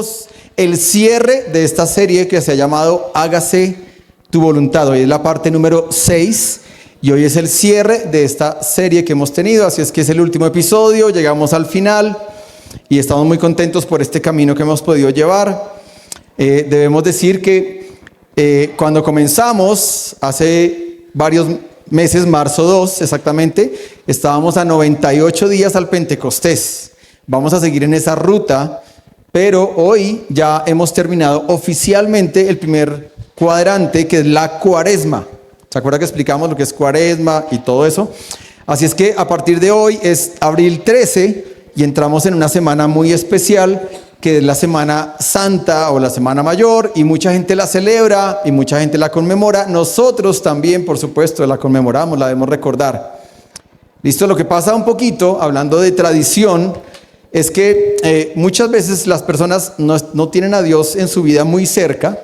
tenemos el cierre de esta serie que se ha llamado Hágase tu voluntad. Hoy es la parte número 6 y hoy es el cierre de esta serie que hemos tenido, así es que es el último episodio, llegamos al final y estamos muy contentos por este camino que hemos podido llevar. Debemos decir que cuando comenzamos, hace varios meses, marzo 2 exactamente, estábamos a 98 días al Pentecostés. Vamos a seguir en esa ruta, pero hoy ya hemos terminado oficialmente el primer cuadrante, que es la Cuaresma. ¿Se acuerda que explicamos lo que es Cuaresma y todo eso? Así es que a partir de hoy es abril 13 y entramos en una semana muy especial, que es la Semana Santa o la Semana Mayor, y mucha gente la celebra y mucha gente la conmemora. Nosotros también, por supuesto, la conmemoramos, la debemos recordar. Listo, lo que pasa un poquito, hablando de tradición, es que muchas veces las personas no tienen a Dios en su vida muy cerca,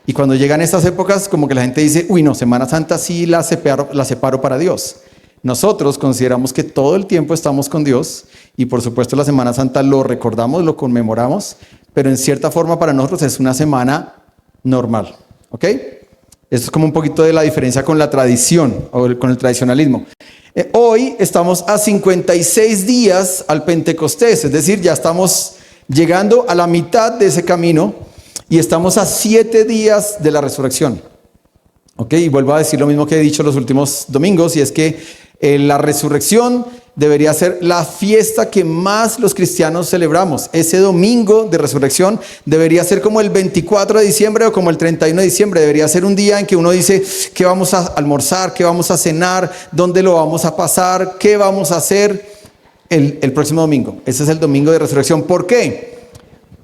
y cuando llegan estas épocas como que la gente dice, uy no, Semana Santa sí la separo para Dios. Nosotros consideramos que todo el tiempo estamos con Dios y por supuesto la Semana Santa lo recordamos, lo conmemoramos, pero en cierta forma para nosotros es una semana normal, ¿ok? Esto es como un poquito de la diferencia con la tradición o con el tradicionalismo. Hoy estamos a 56 días al Pentecostés, es decir, ya estamos llegando a la mitad de ese camino y estamos a 7 días de la resurrección. ¿Ok? Y vuelvo a decir lo mismo que he dicho los últimos domingos, y es que la resurrección debería ser la fiesta que más los cristianos celebramos. Ese domingo de resurrección debería ser como el 24 de diciembre o como el 31 de diciembre. Debería ser un día en que uno dice, ¿qué vamos a almorzar? ¿Qué vamos a cenar? ¿Dónde lo vamos a pasar? ¿Qué vamos a hacer el próximo domingo? Ese es el domingo de resurrección. ¿Por qué?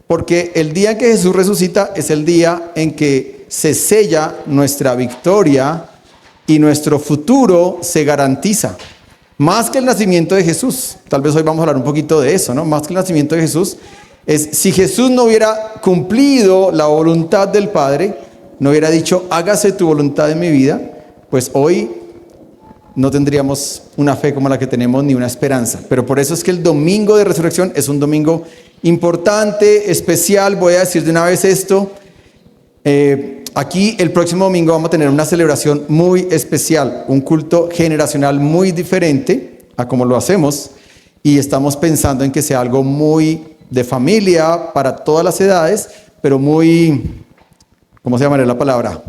Porque el día en que Jesús resucita es el día en que se sella nuestra victoria y nuestro futuro se garantiza. Más que el nacimiento de Jesús, tal vez hoy vamos a hablar un poquito de eso, ¿no? Más que el nacimiento de Jesús, es si Jesús no hubiera cumplido la voluntad del Padre, no hubiera dicho, hágase tu voluntad en mi vida, pues hoy no tendríamos una fe como la que tenemos ni una esperanza. Pero por eso es que el domingo de resurrección es un domingo importante, especial. Voy a decir de una vez esto. Aquí el próximo domingo vamos a tener una celebración muy especial, un culto generacional muy diferente a como lo hacemos, y estamos pensando en que sea algo muy de familia para todas las edades, pero muy, ¿cómo se llamaría la palabra?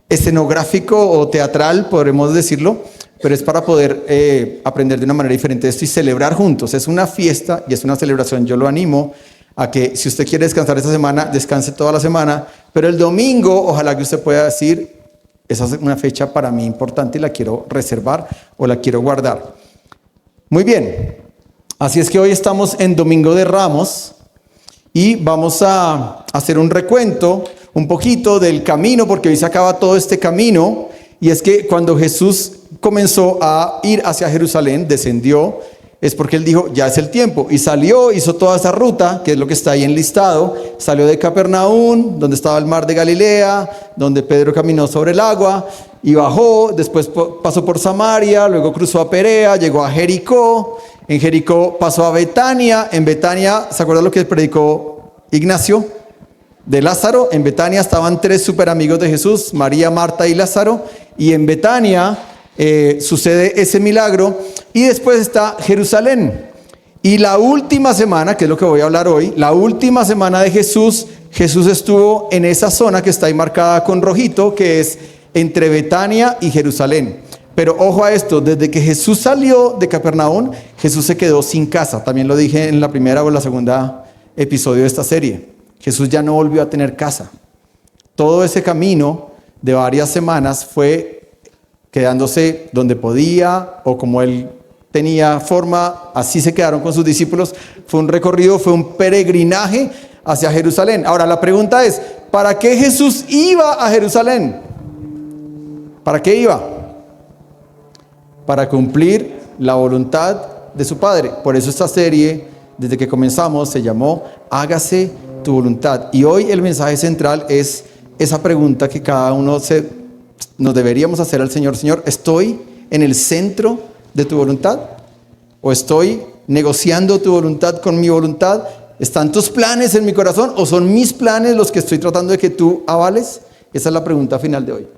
Escenográfico o teatral, podremos decirlo, pero es para poder aprender de una manera diferente de esto y celebrar juntos. Es una fiesta y es una celebración. Yo lo animo a que si usted quiere descansar esta semana, descanse toda la semana, pero el domingo, ojalá que usted pueda decir, esa es una fecha para mí importante y la quiero reservar o la quiero guardar. Muy bien, así es que hoy estamos en Domingo de Ramos y vamos a hacer un recuento un poquito del camino, porque hoy se acaba todo este camino, y es que cuando Jesús comenzó a ir hacia Jerusalén, descendió, es porque él dijo, ya es el tiempo, y salió, hizo toda esa ruta, que es lo que está ahí enlistado. Salió de Capernaum, donde estaba el mar de Galilea, donde Pedro caminó sobre el agua, y bajó, después pasó por Samaria, luego cruzó a Perea, llegó a Jericó, en Jericó pasó a Betania, en Betania, ¿se acuerdan lo que predicó Ignacio? De Lázaro. En Betania estaban 3 super amigos de Jesús, María, Marta y Lázaro, y en Betania sucede ese milagro, y después está Jerusalén. Y la última semana, que es lo que voy a hablar hoy, la última semana de Jesús estuvo en esa zona que está ahí marcada con rojito, que es entre Betania y Jerusalén. Pero ojo a esto, desde que Jesús salió de Capernaum, Jesús se quedó sin casa. También lo dije en la primera o la segunda episodio de esta serie. Jesús ya no volvió a tener casa. Todo ese camino de varias semanas fue quedándose donde podía o como él tenía forma, así se quedaron con sus discípulos. Fue un recorrido, fue un peregrinaje hacia Jerusalén. Ahora la pregunta es, ¿para qué Jesús iba a Jerusalén? ¿Para qué iba? Para cumplir la voluntad de su Padre. Por eso esta serie, desde que comenzamos, se llamó Hágase tu voluntad. Y hoy el mensaje central es esa pregunta que cada uno nos deberíamos hacer al Señor. Señor, ¿estoy en el centro de tu voluntad? ¿O estoy negociando tu voluntad con mi voluntad? ¿Están tus planes en mi corazón o son mis planes los que estoy tratando de que tú avales? Esa es la pregunta final de hoy.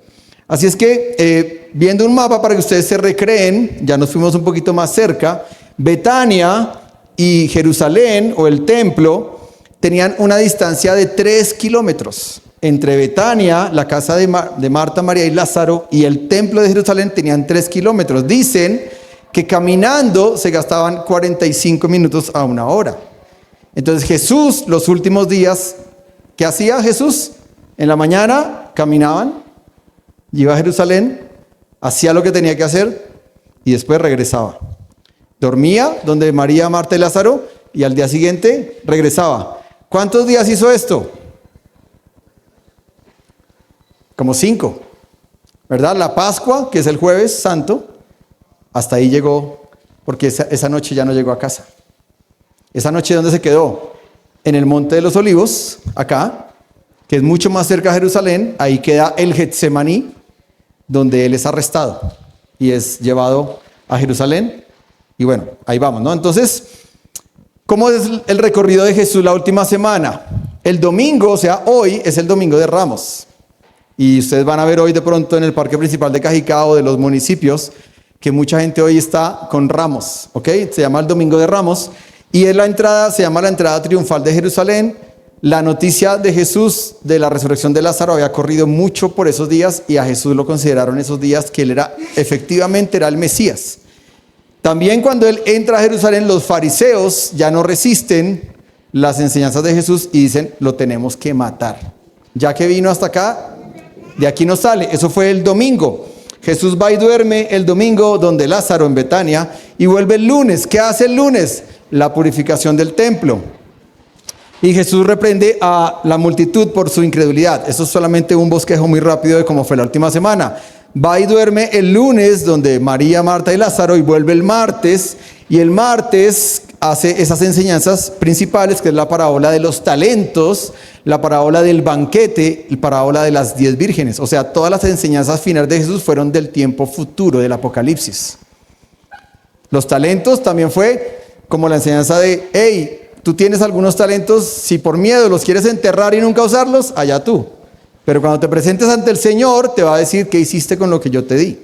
Así es que, viendo un mapa para que ustedes se recreen, ya nos fuimos un poquito más cerca. Betania y Jerusalén, o el templo, tenían una distancia de 3 kilómetros. Entre Betania, la casa de Marta, María y Lázaro, y el templo de Jerusalén tenían 3 kilómetros. Dicen que caminando se gastaban 45 minutos a 1 hora. Entonces Jesús, los últimos días, ¿qué hacía Jesús? En la mañana caminaban, iba a Jerusalén, hacía lo que tenía que hacer y después regresaba. Dormía donde María, Marta y Lázaro y al día siguiente regresaba. ¿Cuántos días hizo esto? Como 5, ¿verdad? La Pascua, que es el jueves santo, hasta ahí llegó, porque esa noche ya no llegó a casa. Esa noche, ¿dónde se quedó? En el Monte de los Olivos, acá, que es mucho más cerca de Jerusalén. Ahí queda el Getsemaní, donde él es arrestado y es llevado a Jerusalén. Y bueno, ahí vamos, ¿no? Entonces, ¿cómo es el recorrido de Jesús la última semana? El domingo, o sea, hoy es el domingo de Ramos. Y ustedes van a ver hoy de pronto en el parque principal de Cajicá o de los municipios que mucha gente hoy está con ramos, ¿ok? Se llama el domingo de Ramos. Y es la entrada, se llama la entrada triunfal de Jerusalén. La noticia de Jesús, de la resurrección de Lázaro, había corrido mucho por esos días y a Jesús lo consideraron esos días que él efectivamente era el Mesías. También cuando él entra a Jerusalén, los fariseos ya no resisten las enseñanzas de Jesús y dicen, lo tenemos que matar. Ya que vino hasta acá, de aquí no sale. Eso fue el domingo. Jesús va y duerme el domingo donde Lázaro en Betania y vuelve el lunes. ¿Qué hace el lunes? La purificación del templo. Y Jesús reprende a la multitud por su incredulidad. Eso es solamente un bosquejo muy rápido de cómo fue la última semana. Va y duerme el lunes donde María, Marta y Lázaro y vuelve el martes. Y el martes hace esas enseñanzas principales, que es la parábola de los talentos, la parábola del banquete, la parábola de las 10 vírgenes. O sea, todas las enseñanzas finales de Jesús fueron del tiempo futuro, del Apocalipsis. Los talentos también fue como la enseñanza de, hey, tú tienes algunos talentos, si por miedo los quieres enterrar y nunca usarlos, allá tú. Pero cuando te presentes ante el Señor, te va a decir qué hiciste con lo que yo te di.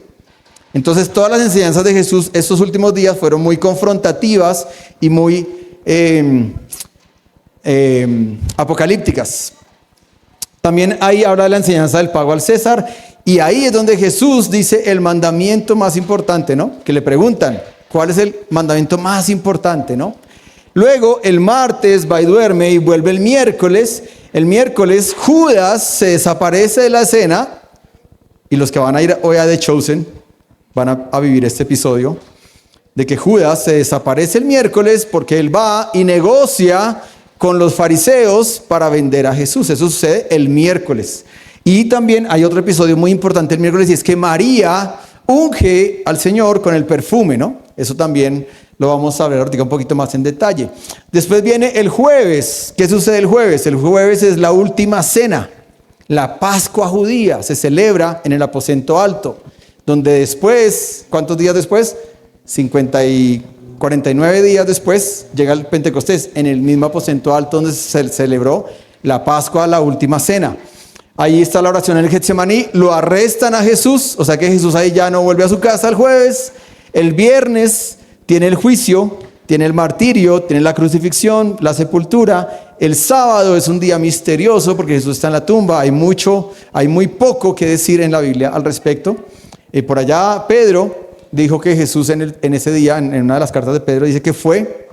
Entonces, todas las enseñanzas de Jesús estos últimos días fueron muy confrontativas y muy apocalípticas. También ahí habla de la enseñanza del pago al César, y ahí es donde Jesús dice el mandamiento más importante, ¿no? Que le preguntan, ¿cuál es el mandamiento más importante, no? Luego, el martes va y duerme y vuelve el miércoles. El miércoles, Judas se desaparece de la escena, y los que van a ir hoy a The Chosen van a vivir este episodio, de que Judas se desaparece el miércoles porque él va y negocia con los fariseos para vender a Jesús. Eso sucede el miércoles. Y también hay otro episodio muy importante el miércoles, y es que María unge al Señor con el perfume, ¿no? Eso también lo vamos a ver ahorita un poquito más en detalle. Después viene el jueves. ¿Qué sucede el jueves? El jueves es la última cena. La Pascua judía se celebra en el aposento alto, donde después, ¿cuántos días después? 49 días después llega el Pentecostés, en el mismo aposento alto donde se celebró la Pascua, la última cena. Ahí está la oración en el Getsemaní. Lo arrestan a Jesús, o sea que Jesús ahí ya no vuelve a su casa el jueves. El viernes tiene el juicio, tiene el martirio, tiene la crucifixión, la sepultura. El sábado es un día misterioso porque Jesús está en la tumba. Hay muy poco que decir en la Biblia al respecto. Por allá Pedro dijo que Jesús en ese día, en una de las cartas de Pedro, dice que fue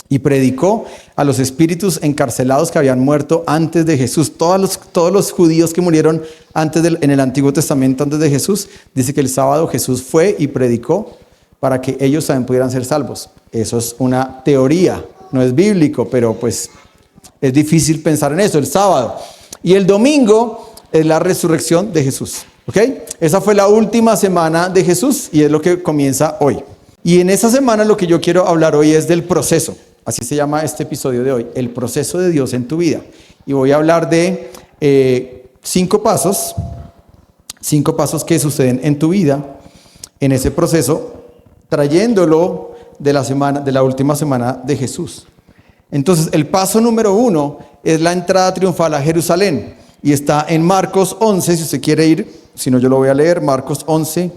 y predicó a los espíritus encarcelados que habían muerto antes de Jesús. Todos los judíos que murieron en el Antiguo Testamento antes de Jesús, dice que el sábado Jesús fue y predicó para que ellos también pudieran ser salvos. Eso es una teoría, no es bíblico, pero pues es difícil pensar en eso, el sábado. Y el domingo es la resurrección de Jesús. ¿Ok? Esa fue la última semana de Jesús y es lo que comienza hoy. Y en esa semana lo que yo quiero hablar hoy es del proceso. Así se llama este episodio de hoy, el proceso de Dios en tu vida. Y voy a hablar de 5 pasos que suceden en tu vida, en ese proceso, trayéndolo de la última semana de Jesús. Entonces, el paso número 1 es la entrada triunfal a Jerusalén. Y está en Marcos 11, si usted quiere ir, si no yo lo voy a leer, Marcos 11,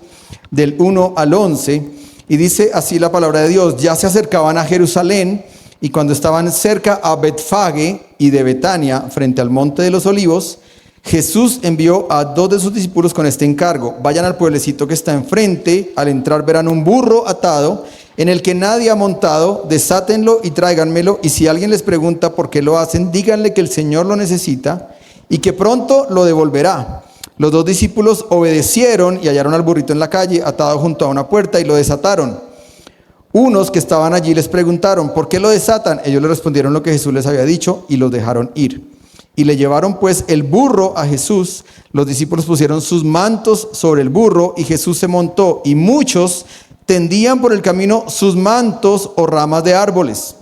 del 1 al 11. Y dice así la palabra de Dios: ya se acercaban a Jerusalén, y cuando estaban cerca a Betfage y de Betania, frente al monte de los Olivos, Jesús envió a 2 de sus discípulos con este encargo: vayan al pueblecito que está enfrente, al entrar verán un burro atado, en el que nadie ha montado, desátenlo y tráiganmelo, y si alguien les pregunta por qué lo hacen, díganle que el Señor lo necesita y que pronto lo devolverá. Los 2 discípulos obedecieron y hallaron al burrito en la calle, atado junto a una puerta, y lo desataron. Unos que estaban allí les preguntaron: ¿por qué lo desatan? Ellos le respondieron lo que Jesús les había dicho y los dejaron ir. Y le llevaron pues el burro a Jesús. Los discípulos pusieron sus mantos sobre el burro y Jesús se montó. Y muchos tendían por el camino sus mantos o ramas de árboles.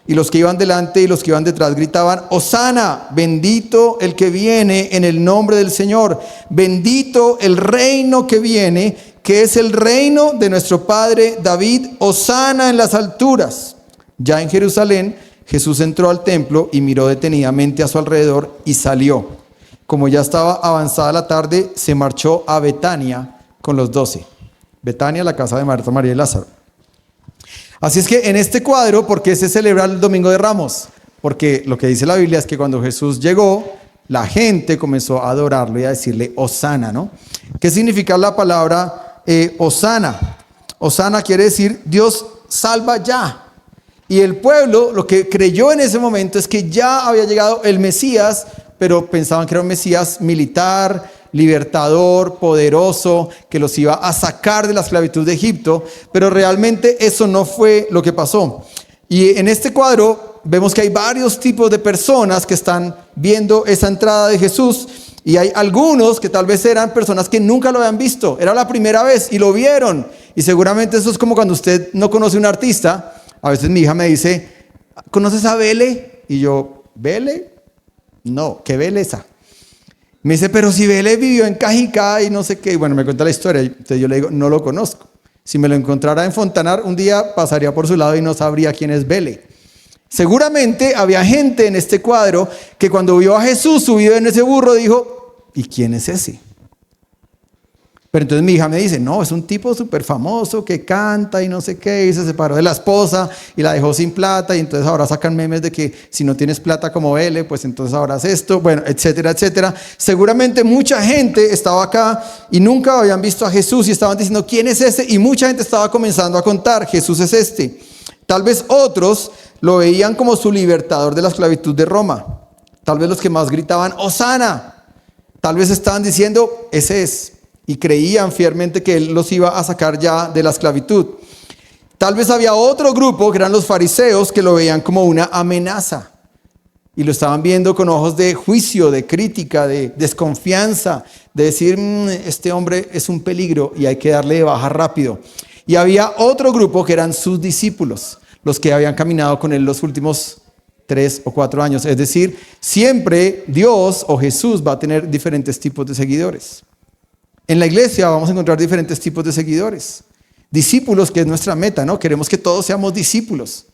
Y los que iban delante y los que iban detrás gritaban: Hosana, bendito el que viene en el nombre del Señor. Bendito el reino que viene, que es el reino de nuestro padre David. Hosana en las alturas. Ya en Jerusalén, Jesús entró al templo y miró detenidamente a su alrededor y salió. Como ya estaba avanzada la tarde, se marchó a Betania con los 12. Betania, la casa de Marta, María y Lázaro. Así es que en este cuadro, ¿por qué se celebra el Domingo de Ramos? Porque lo que dice la Biblia es que cuando Jesús llegó, la gente comenzó a adorarlo y a decirle Hosana, ¿no? ¿Qué significa la palabra Hosana? Hosana quiere decir Dios salva ya. Y el pueblo lo que creyó en ese momento es que ya había llegado el Mesías, pero pensaban que era un Mesías militar, libertador, poderoso, que los iba a sacar de la esclavitud de Egipto, pero realmente eso no fue lo que pasó. Y en este cuadro vemos que hay varios tipos de personas que están viendo esa entrada de Jesús, y hay algunos que tal vez eran personas que nunca lo habían visto, era la primera vez y lo vieron, y seguramente eso es como cuando usted no conoce a un artista. A veces mi hija me dice: ¿conoces a Vele? Y yo: ¿Vele? No, ¿qué Vele esa? Me dice: pero si Vele vivió en Cajicá y no sé qué. Y bueno, me cuenta la historia. Entonces yo le digo: no lo conozco. Si me lo encontrara en Fontanar, un día pasaría por su lado y no sabría quién es Vele. Seguramente había gente en este cuadro que cuando vio a Jesús subido en ese burro dijo: ¿y quién es ese? Pero entonces mi hija me dice: no, es un tipo súper famoso que canta y no sé qué, y se separó de la esposa y la dejó sin plata, y entonces ahora sacan memes de que si no tienes plata como él, pues entonces ahora es esto, bueno, etcétera, etcétera. Seguramente mucha gente estaba acá y nunca habían visto a Jesús y estaban diciendo: ¿quién es ese? Y mucha gente estaba comenzando a contar: Jesús es este. Tal vez otros lo veían como su libertador de la esclavitud de Roma. Tal vez los que más gritaban Hosana, tal vez estaban diciendo: ese es. Y creían fielmente que él los iba a sacar ya de la esclavitud. Tal vez había otro grupo, que eran los fariseos, que lo veían como una amenaza. Y lo estaban viendo con ojos de juicio, de crítica, de desconfianza, de decir: este hombre es un peligro y hay que darle de baja rápido. Y había otro grupo que eran sus discípulos, los que habían caminado con él los últimos 3 o 4 años. Es decir, siempre Dios o Jesús va a tener diferentes tipos de seguidores. En la iglesia vamos a encontrar diferentes tipos de seguidores. Discípulos, que es nuestra meta, ¿no? Queremos que todos seamos discípulos.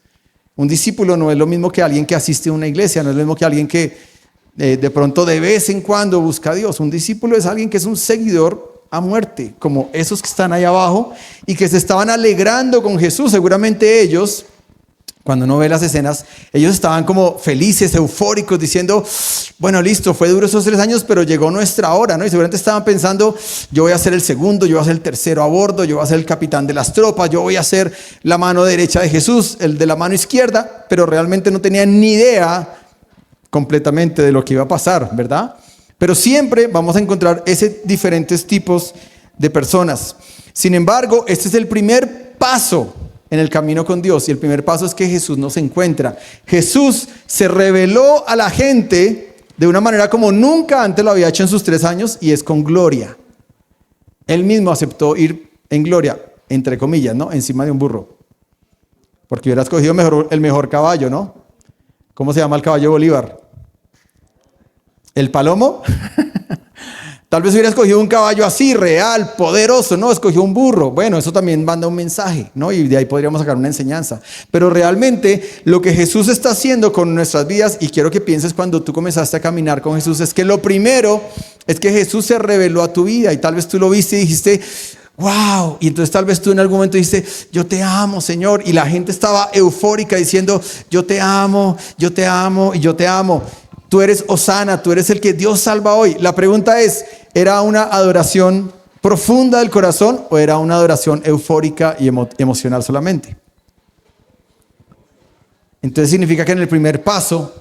Un discípulo no es lo mismo que alguien que asiste a una iglesia, no es lo mismo que alguien que de pronto de vez en cuando busca a Dios. Un discípulo es alguien que es un seguidor a muerte, como esos que están ahí abajo y que se estaban alegrando con Jesús. Seguramente ellos, cuando uno ve las escenas, ellos estaban como felices, eufóricos, diciendo: bueno, listo, fue duro esos 3 años, pero llegó nuestra hora, ¿no? Y seguramente estaban pensando: yo voy a ser el segundo, yo voy a ser el tercero a bordo, yo voy a ser el capitán de las tropas, yo voy a ser la mano derecha de Jesús, el de la mano izquierda, pero realmente no tenían ni idea completamente de lo que iba a pasar, ¿verdad? Pero siempre vamos a encontrar diferentes tipos de personas. Sin embargo, este es el primer paso en el camino con Dios, y el primer paso es que Jesús nos encuentra. Jesús se reveló a la gente de una manera como nunca antes lo había hecho en sus 3 años, y es con gloria. Él mismo aceptó ir en gloria, entre comillas, ¿no? Encima de un burro, porque hubiera escogido el mejor caballo, ¿no? ¿Cómo se llama el caballo de Bolívar? ¿El Palomo? Tal vez hubiera escogido un caballo así, real, poderoso, no, escogió un burro. Bueno, eso también manda un mensaje, ¿no? Y de ahí podríamos sacar una enseñanza. Pero realmente lo que Jesús está haciendo con nuestras vidas, y quiero que pienses cuando tú comenzaste a caminar con Jesús, es que lo primero es que Jesús se reveló a tu vida y tal vez tú lo viste y dijiste, wow, y entonces tal vez tú en algún momento dijiste, yo te amo, Señor, y la gente estaba eufórica diciendo, yo te amo, yo te amo y yo te amo. Tú eres Hosana, tú eres el que Dios salva hoy. La pregunta es, ¿era una adoración profunda del corazón o era una adoración eufórica y emocional solamente? Entonces significa que en el primer paso,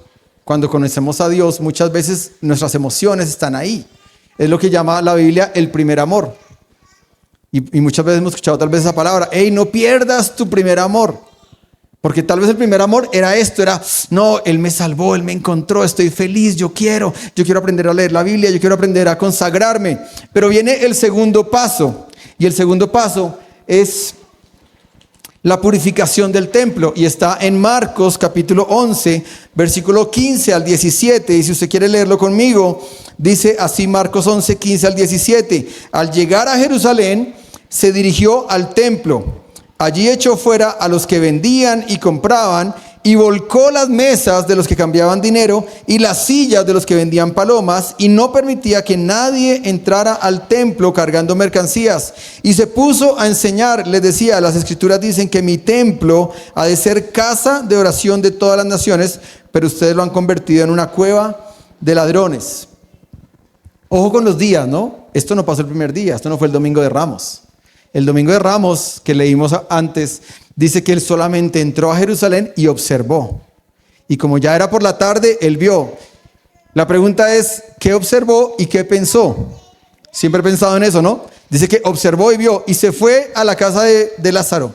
cuando conocemos a Dios, muchas veces nuestras emociones están ahí. Es lo que llama la Biblia el primer amor. Y muchas veces hemos escuchado tal vez esa palabra, hey, no pierdas tu primer amor. Porque tal vez el primer amor era esto, era, no, Él me salvó, Él me encontró, estoy feliz, yo quiero aprender a leer la Biblia, yo quiero aprender a consagrarme. Pero viene el segundo paso, y el segundo paso es la purificación del templo, y está en Marcos capítulo 11, versículo 15 al 17, y si usted quiere leerlo conmigo, dice así Marcos 11, 15 al 17, al llegar a Jerusalén, se dirigió al templo. Allí echó fuera a los que vendían y compraban y volcó las mesas de los que cambiaban dinero y las sillas de los que vendían palomas y no permitía que nadie entrara al templo cargando mercancías. Y se puso a enseñar, les decía, las escrituras dicen que mi templo ha de ser casa de oración de todas las naciones, pero ustedes lo han convertido en una cueva de ladrones. Ojo con los días, ¿no? Esto no pasó el primer día, esto no fue el domingo de Ramos. El domingo de Ramos, que leímos antes, dice que él solamente entró a Jerusalén y observó. Y como ya era por la tarde, él vio. La pregunta es, ¿qué observó y qué pensó? Siempre he pensado en eso, ¿no? Dice que observó y vio y se fue a la casa de Lázaro.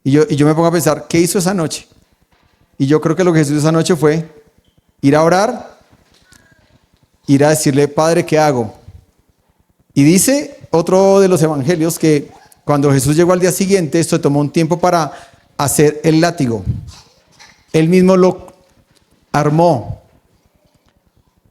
Y yo me pongo a pensar, ¿qué hizo esa noche? Y yo creo que lo que Jesús hizo esa noche fue ir a orar, ir a decirle, Padre, ¿qué hago? Y dice otro de los evangelios que cuando Jesús llegó al día siguiente, esto tomó un tiempo para hacer el látigo. Él mismo lo armó.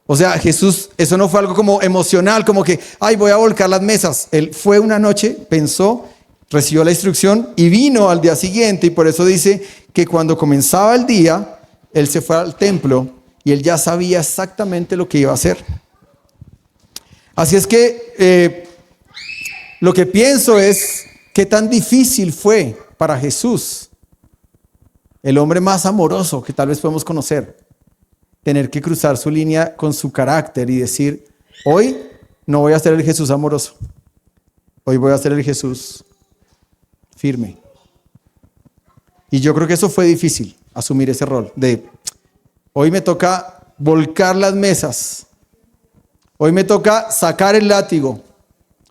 O sea, Jesús, eso no fue algo como emocional, como que, ay, voy a volcar las mesas. Él fue una noche, pensó, recibió la instrucción y vino al día siguiente. Y por eso dice que cuando comenzaba el día, él se fue al templo y él ya sabía exactamente lo que iba a hacer. Así es que lo que pienso es qué tan difícil fue para Jesús, el hombre más amoroso que tal vez podemos conocer, tener que cruzar su línea con su carácter y decir, hoy no voy a ser el Jesús amoroso, hoy voy a ser el Jesús firme. Y yo creo que eso fue difícil, asumir ese rol de, hoy me toca volcar las mesas. Hoy me toca sacar el látigo.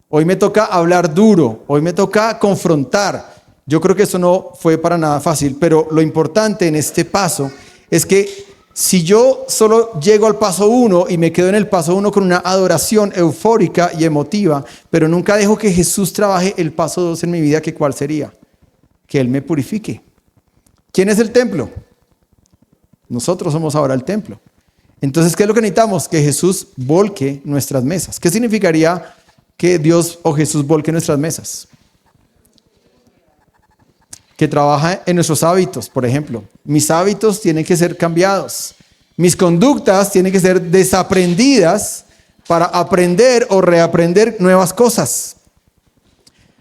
Hoy me toca hablar duro. Hoy me toca confrontar. Yo creo que eso no fue para nada fácil, pero lo importante en este paso es que si yo solo llego al paso 1 y me quedo en el paso 1 con una adoración eufórica y emotiva, pero nunca dejo que Jesús trabaje el paso 2 en mi vida, ¿que cuál sería? Que Él me purifique. ¿Quién es el templo? Nosotros somos ahora el templo. Entonces, ¿qué es lo que necesitamos? Que Jesús volque nuestras mesas. ¿Qué significaría que Dios o Jesús volque nuestras mesas? Que trabaja en nuestros hábitos, por ejemplo. Mis hábitos tienen que ser cambiados. Mis conductas tienen que ser desaprendidas para aprender o reaprender nuevas cosas.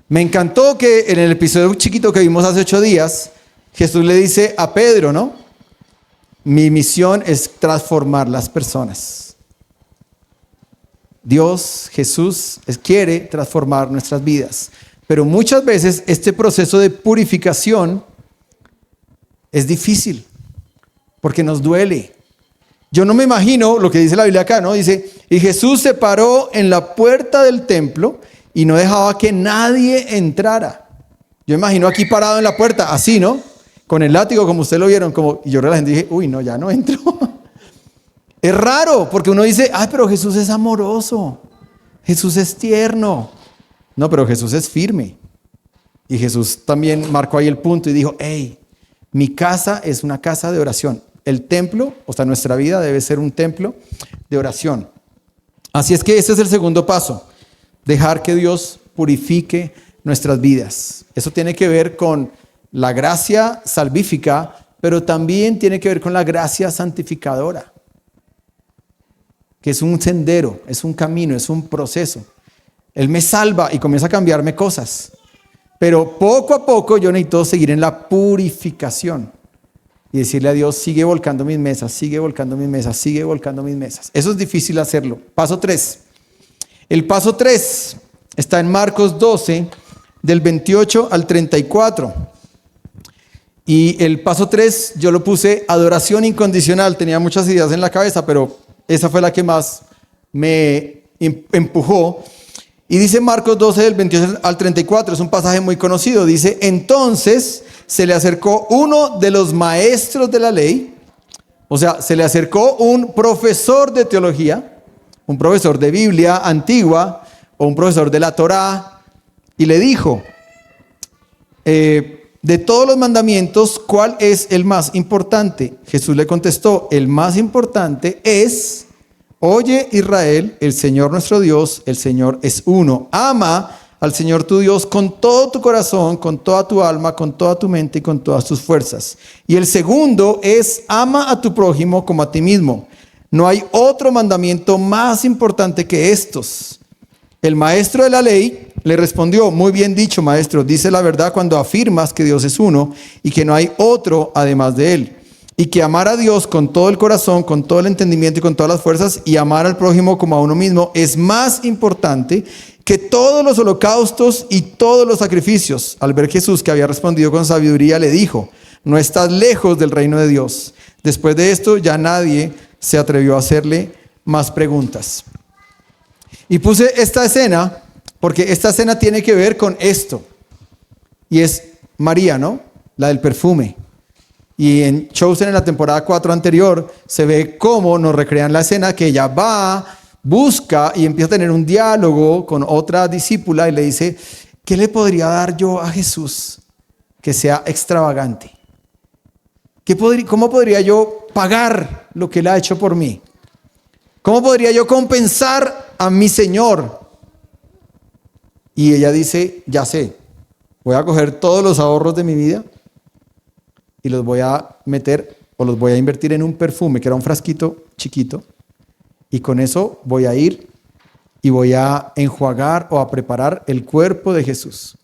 Me encantó que en el episodio chiquito que vimos hace 8 días, Jesús le dice a Pedro, ¿no? Mi misión es transformar las personas. Dios, Jesús, quiere transformar nuestras vidas. Pero muchas veces este proceso de purificación es difícil porque nos duele. Yo no me imagino lo que dice la Biblia acá, ¿no? Dice, y Jesús se paró en la puerta del templo y no dejaba que nadie entrara. Yo imagino aquí parado en la puerta, así, ¿no? Con el látigo, como ustedes lo vieron, y yo realmente dije, uy, no, ya no entro. Es raro, porque uno dice, ay, pero Jesús es amoroso, Jesús es tierno. No, pero Jesús es firme. Y Jesús también marcó ahí el punto y dijo, hey, mi casa es una casa de oración. El templo, o sea, nuestra vida debe ser un templo de oración. Así es que ese es el segundo paso, dejar que Dios purifique nuestras vidas. Eso tiene que ver con la gracia salvífica, pero también tiene que ver con la gracia santificadora, que es un sendero, es un camino, es un proceso. Él me salva y comienza a cambiarme cosas, pero poco a poco yo necesito seguir en la purificación y decirle a Dios, sigue volcando mis mesas, sigue volcando mis mesas, sigue volcando mis mesas. Eso es difícil hacerlo. Paso 3. El paso 3 está en Marcos 12, del 28 al 34. Y el paso 3 yo lo puse adoración incondicional. Tenía muchas ideas en la cabeza, pero esa fue la que más me empujó. Y dice Marcos 12, del 28 al 34, es un pasaje muy conocido. Dice, entonces se le acercó uno de los maestros de la ley, o sea, se le acercó un profesor de teología, un profesor de Biblia antigua, o un profesor de la Torá, y le dijo, de todos los mandamientos, ¿cuál es el más importante? Jesús le contestó, el más importante es... Oye Israel, el Señor nuestro Dios, el Señor es uno. Ama al Señor tu Dios con todo tu corazón, con toda tu alma, con toda tu mente y con todas tus fuerzas. Y el segundo es ama a tu prójimo como a ti mismo. No hay otro mandamiento más importante que estos. El maestro de la ley le respondió, muy bien dicho maestro, dice la verdad cuando afirmas que Dios es uno y que no hay otro además de él. Y que amar a Dios con todo el corazón, con todo el entendimiento y con todas las fuerzas y amar al prójimo como a uno mismo es más importante que todos los holocaustos y todos los sacrificios. Al ver Jesús que había respondido con sabiduría, le dijo, no estás lejos del reino de Dios. Después de esto ya nadie se atrevió a hacerle más preguntas. Y puse esta escena porque esta escena tiene que ver con esto. Y es María, ¿no? La del perfume. Y en Chosen, en la temporada 4 anterior, se ve cómo nos recrean la escena que ella va, busca y empieza a tener un diálogo con otra discípula y le dice, ¿qué le podría dar yo a Jesús que sea extravagante? ¿Cómo podría yo pagar lo que Él ha hecho por mí? ¿Cómo podría yo compensar a mi Señor? Y ella dice, ya sé, voy a coger todos los ahorros de mi vida y los voy a meter o los voy a invertir en un perfume, que era un frasquito chiquito, y con eso voy a ir y voy a enjuagar o a preparar el cuerpo de Jesús.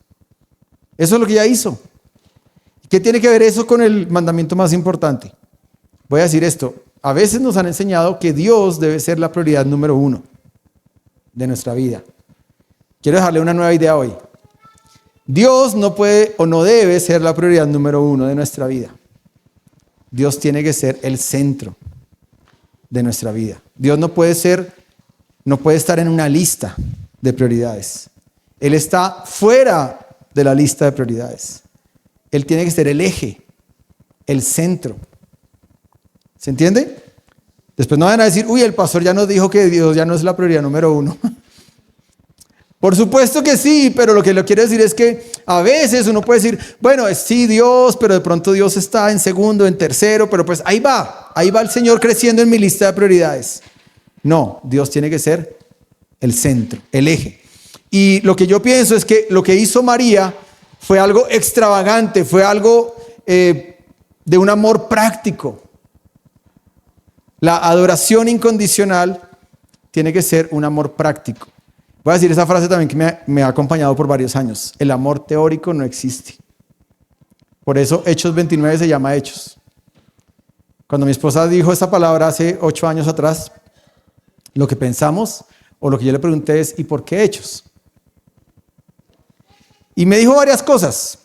Eso es lo que ella hizo. ¿Qué tiene que ver eso con el mandamiento más importante? Voy a decir esto, a veces nos han enseñado que Dios debe ser la prioridad número 1 de nuestra vida. Quiero dejarle una nueva idea hoy. Dios no puede o no debe ser la prioridad número 1 de nuestra vida. Dios tiene que ser el centro de nuestra vida. Dios no puede estar en una lista de prioridades. Él está fuera de la lista de prioridades. Él tiene que ser el eje, el centro. ¿Se entiende? Después no van a decir, uy, el pastor ya nos dijo que Dios ya no es la prioridad número 1. Por supuesto que sí, pero lo que le quiero decir es que a veces uno puede decir, bueno, sí Dios, pero de pronto Dios está en segundo, en tercero, pero pues ahí va el Señor creciendo en mi lista de prioridades. No, Dios tiene que ser el centro, el eje. Y lo que yo pienso es que lo que hizo María fue algo extravagante, fue algo de un amor práctico. La adoración incondicional tiene que ser un amor práctico. Voy a decir esa frase también que me ha acompañado por varios años. El amor teórico no existe. Por eso Hechos 29 se llama Hechos. Cuando mi esposa dijo esta palabra hace 8 años atrás, lo que pensamos o lo que yo le pregunté es, ¿y por qué Hechos? Y me dijo varias cosas.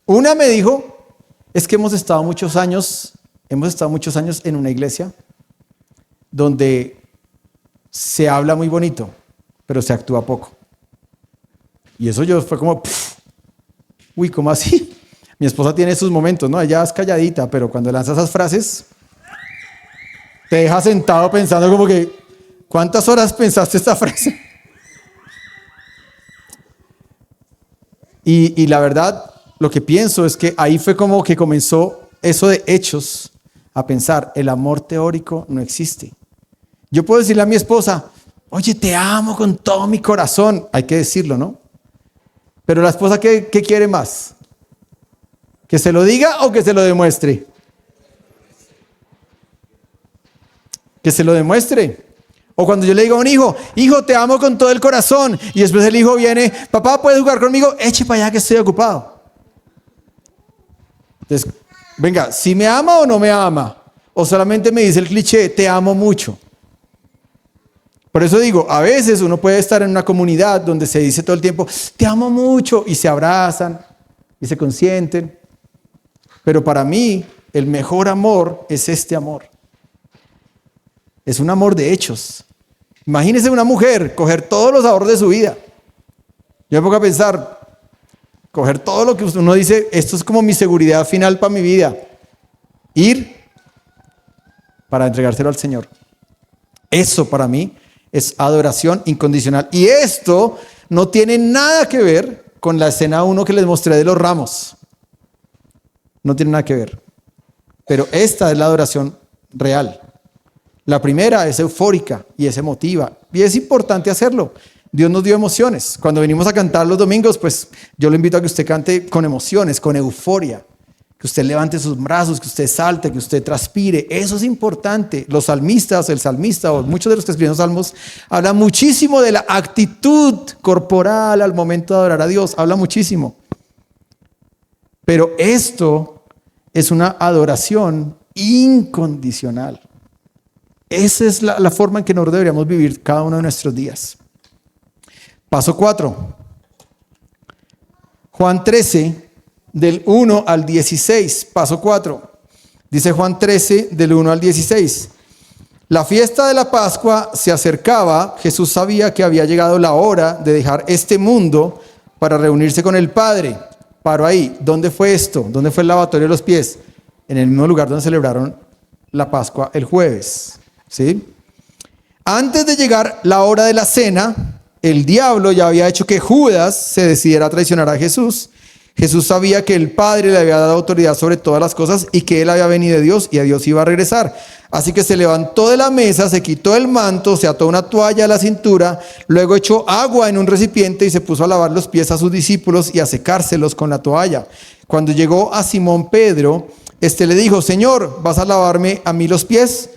Una me dijo, es que hemos estado muchos años en una iglesia donde se habla muy bonito, pero se actúa poco. Y eso yo fue como, uy, ¿cómo así? Mi esposa tiene sus momentos, ¿no? Ella es calladita, pero cuando lanza esas frases, te deja sentado pensando como que, ¿cuántas horas pensaste esta frase? Y la verdad, lo que pienso es que ahí fue como que comenzó eso de Hechos a pensar, el amor teórico no existe. Yo puedo decirle a mi esposa, Oye, te amo con todo mi corazón. Hay que decirlo, ¿no? Pero la esposa, ¿qué quiere más? ¿Que se lo diga o que se lo demuestre? Que se lo demuestre. O cuando yo le digo a un hijo, hijo, te amo con todo el corazón. Y después el hijo viene, papá, ¿puedes jugar conmigo? Eche para allá que estoy ocupado. Entonces, venga, ¿si me ama o no me ama? O solamente me dice el cliché, te amo mucho. Por eso digo, a veces uno puede estar en una comunidad donde se dice todo el tiempo, te amo mucho, y se abrazan y se consienten. Pero para mí, el mejor amor es este amor. Es un amor de hechos. Imagínese una mujer coger todos los ahorros de su vida. Yo me pongo a pensar, coger todo lo que uno dice, esto es como mi seguridad final para mi vida. Ir para entregárselo al Señor. Eso para mí es adoración incondicional. Y esto no tiene nada que ver con la escena 1 que les mostré de los ramos. No tiene nada que ver. Pero esta es la adoración real. La primera es eufórica y es emotiva. Y es importante hacerlo. Dios nos dio emociones. Cuando venimos a cantar los domingos, pues yo lo invito a que usted cante con emociones, con euforia. Que usted levante sus brazos, que usted salte, que usted transpire. Eso es importante. Los salmistas, el salmista o muchos de los que escriben salmos hablan muchísimo de la actitud corporal al momento de adorar a Dios. Habla muchísimo. Pero esto es una adoración incondicional. Esa es la forma en que nosotros deberíamos vivir cada uno de nuestros días. Paso 4. Juan 13, del 1 al 16. Paso 4. Dice Juan 13, del 1 al 16. La fiesta de la Pascua se acercaba. Jesús sabía que había llegado la hora de dejar este mundo para reunirse con el Padre. Paro ahí. ¿Dónde fue esto? ¿Dónde fue el lavatorio de los pies? En el mismo lugar donde celebraron la Pascua el jueves. ¿Sí? Antes de llegar la hora de la cena, el diablo ya había hecho que Judas se decidiera a traicionar a Jesús. Jesús sabía que el Padre le había dado autoridad sobre todas las cosas y que él había venido de Dios y a Dios iba a regresar. Así que se levantó de la mesa, se quitó el manto, se ató una toalla a la cintura, luego echó agua en un recipiente y se puso a lavar los pies a sus discípulos y a secárselos con la toalla. Cuando llegó a Simón Pedro, le dijo, Señor, ¿vas a lavarme a mí los pies?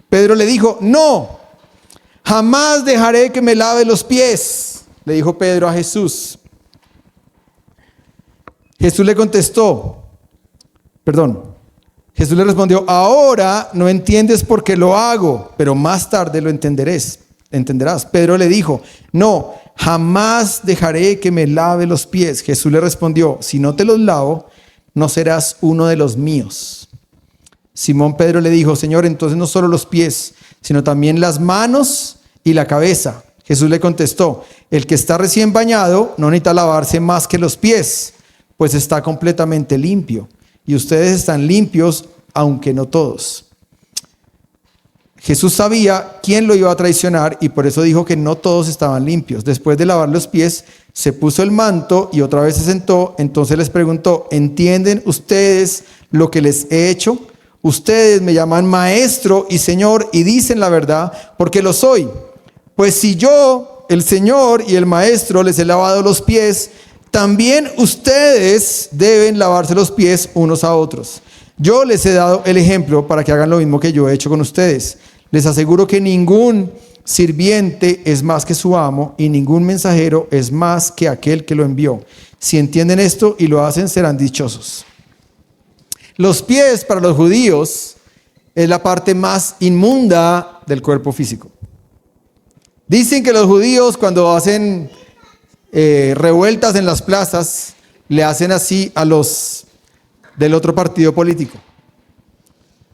Pedro le dijo, no, jamás dejaré que me lave los pies, le dijo Pedro a Jesús. Jesús le respondió, ahora no entiendes por qué lo hago, pero más tarde lo entenderás. Pedro le dijo, no, jamás dejaré que me lave los pies. Jesús le respondió, si no te los lavo, no serás uno de los míos. Simón Pedro le dijo, Señor, entonces no solo los pies, sino también las manos y la cabeza. Jesús le contestó, el que está recién bañado no necesita lavarse más que los pies, pues está completamente limpio. Y ustedes están limpios, aunque no todos. Jesús sabía quién lo iba a traicionar y por eso dijo que no todos estaban limpios. Después de lavar los pies, se puso el manto y otra vez se sentó. Entonces les preguntó, ¿entienden ustedes lo que les he hecho? Ustedes me llaman maestro y señor y dicen la verdad porque lo soy. Pues si yo, el Señor y el maestro, les he lavado los pies, también ustedes deben lavarse los pies unos a otros. Yo les he dado el ejemplo para que hagan lo mismo que yo he hecho con ustedes. Les aseguro que ningún sirviente es más que su amo y ningún mensajero es más que aquel que lo envió. Si entienden esto y lo hacen, serán dichosos. Los pies para los judíos es la parte más inmunda del cuerpo físico. Dicen que los judíos cuando hacen revueltas en las plazas, le hacen así a los del otro partido político.